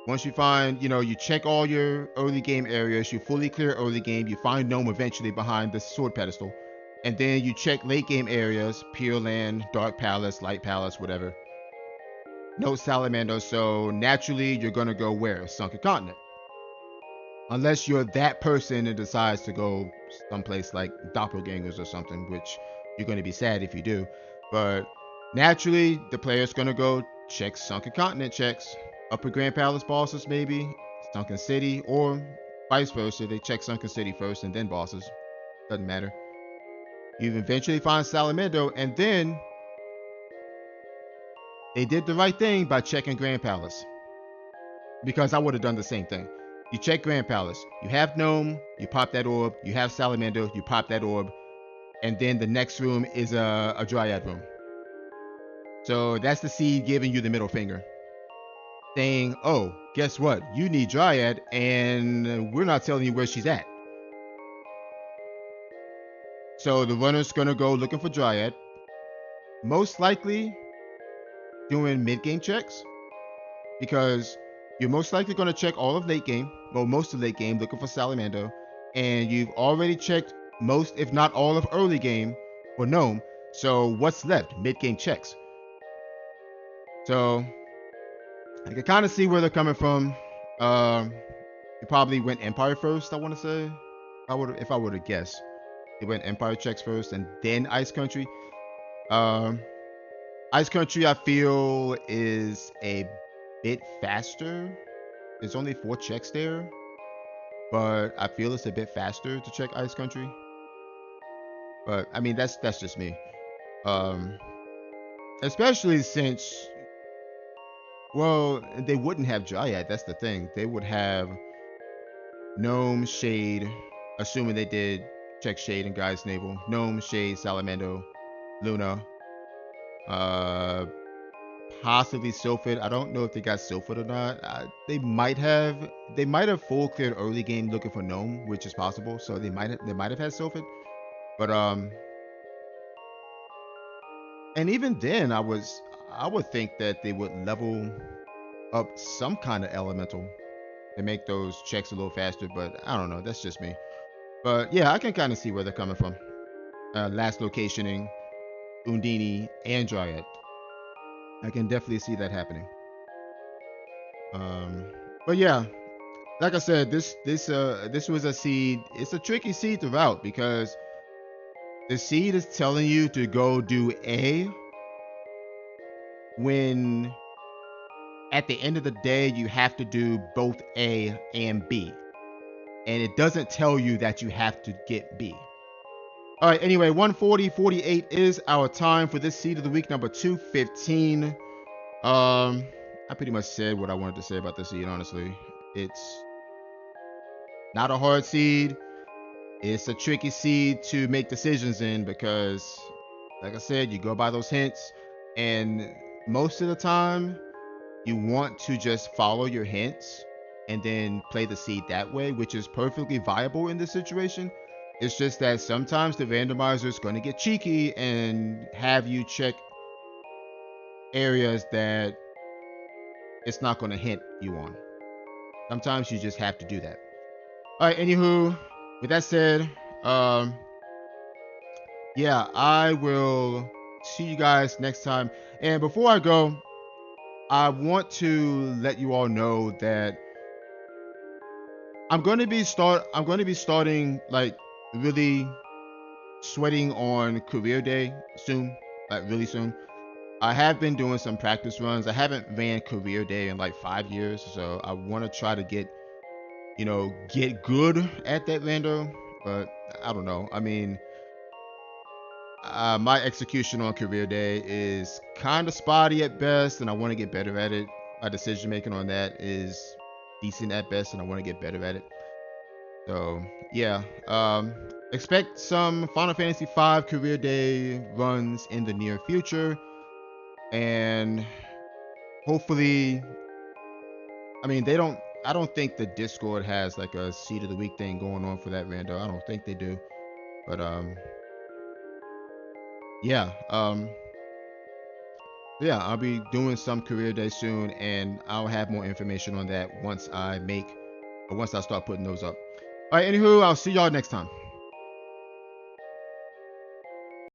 Once you find, you check all your early game areas, you fully clear early game, you find Gnome eventually behind the sword pedestal. And then you check late game areas, Pure Land, Dark Palace, Light Palace, whatever. No Salamander, so naturally you're gonna go where? Sunken Continent. Unless you're that person and decides to go someplace like Doppelgangers or something, which you're gonna be sad if you do. But naturally, the player's gonna go check Sunken Continent checks. Upper Grand Palace bosses, maybe, Sunken City, or vice versa. They check Sunken City first and then bosses. Doesn't matter. You eventually find Salamendo, and then they did the right thing by checking Grand Palace. Because I would have done the same thing. You check Grand Palace, you have Gnome, you pop that orb, you have Salamander, you pop that orb, and then the next room is a Dryad room. So that's the seed giving you the middle finger. Saying, oh, guess what? You need Dryad, and we're not telling you where she's at. So the runner's gonna go looking for Dryad. Most likely doing mid-game checks, because you're most likely going to check all of late game, well, most of late game, looking for Salamander, and you've already checked most, if not all, of early game for Gnome. So what's left? Mid-game checks. So I can kind of see where they're coming from. You probably went Empire first, I want to say. If I were to guess, they went Empire checks first and then Ice Country. Ice Country, I feel, is a bit faster. There's only 4 checks there, but I feel it's a bit faster to check Ice Country. But I mean, that's just me. Especially since, well, they wouldn't have Dryad. That's the thing. They would have Gnome, Shade, assuming they did check Shade and Guy's Navel. Gnome, Shade, Salamando, Luna. Possibly Sylphid. I don't know if they got Sylphid or not. They might have full cleared early game looking for Gnome, which is possible. So they might have had Sylphid. But and even then I would think that they would level up some kind of elemental to make those checks a little faster, but I don't know, that's just me. But yeah, I can kind of see where they're coming from. Last locationing, Undini, and Dryad. I can definitely see that happening. But yeah, like I said, this was a seed. It's a tricky seed to route because the seed is telling you to go do A when at the end of the day you have to do both A and B, and it doesn't tell you that you have to get B. All right, anyway, 140.48 is our time for this seed of the week, number 215. I pretty much said what I wanted to say about this seed, honestly. It's not a hard seed. It's a tricky seed to make decisions in because, like I said, you go by those hints, and most of the time, you want to just follow your hints and then play the seed that way, which is perfectly viable in this situation. It's just that sometimes the randomizer is going to get cheeky and have you check areas that it's not going to hint you on. Sometimes you just have to do that. All right, anywho, with that said, yeah, I will see you guys next time. And before I go, I want to let you all know that I'm going to be starting like really sweating on career day soon, like really soon. I have been doing some practice runs. I haven't ran career day in like 5 years, so I want to try to get good at that rando, but I don't know. I mean, my execution on career day is kind of spotty at best, and I want to get better at it. My decision making on that is decent at best, and I want to get better at it. So yeah, expect some Final Fantasy V career day runs in the near future, and hopefully, I mean, I don't think the Discord has like a seed of the week thing going on for that rando. I don't think they do, but yeah, Yeah, I'll be doing some career day soon, and I'll have more information on that once I start putting those up. All right, anywho, I'll see y'all next time.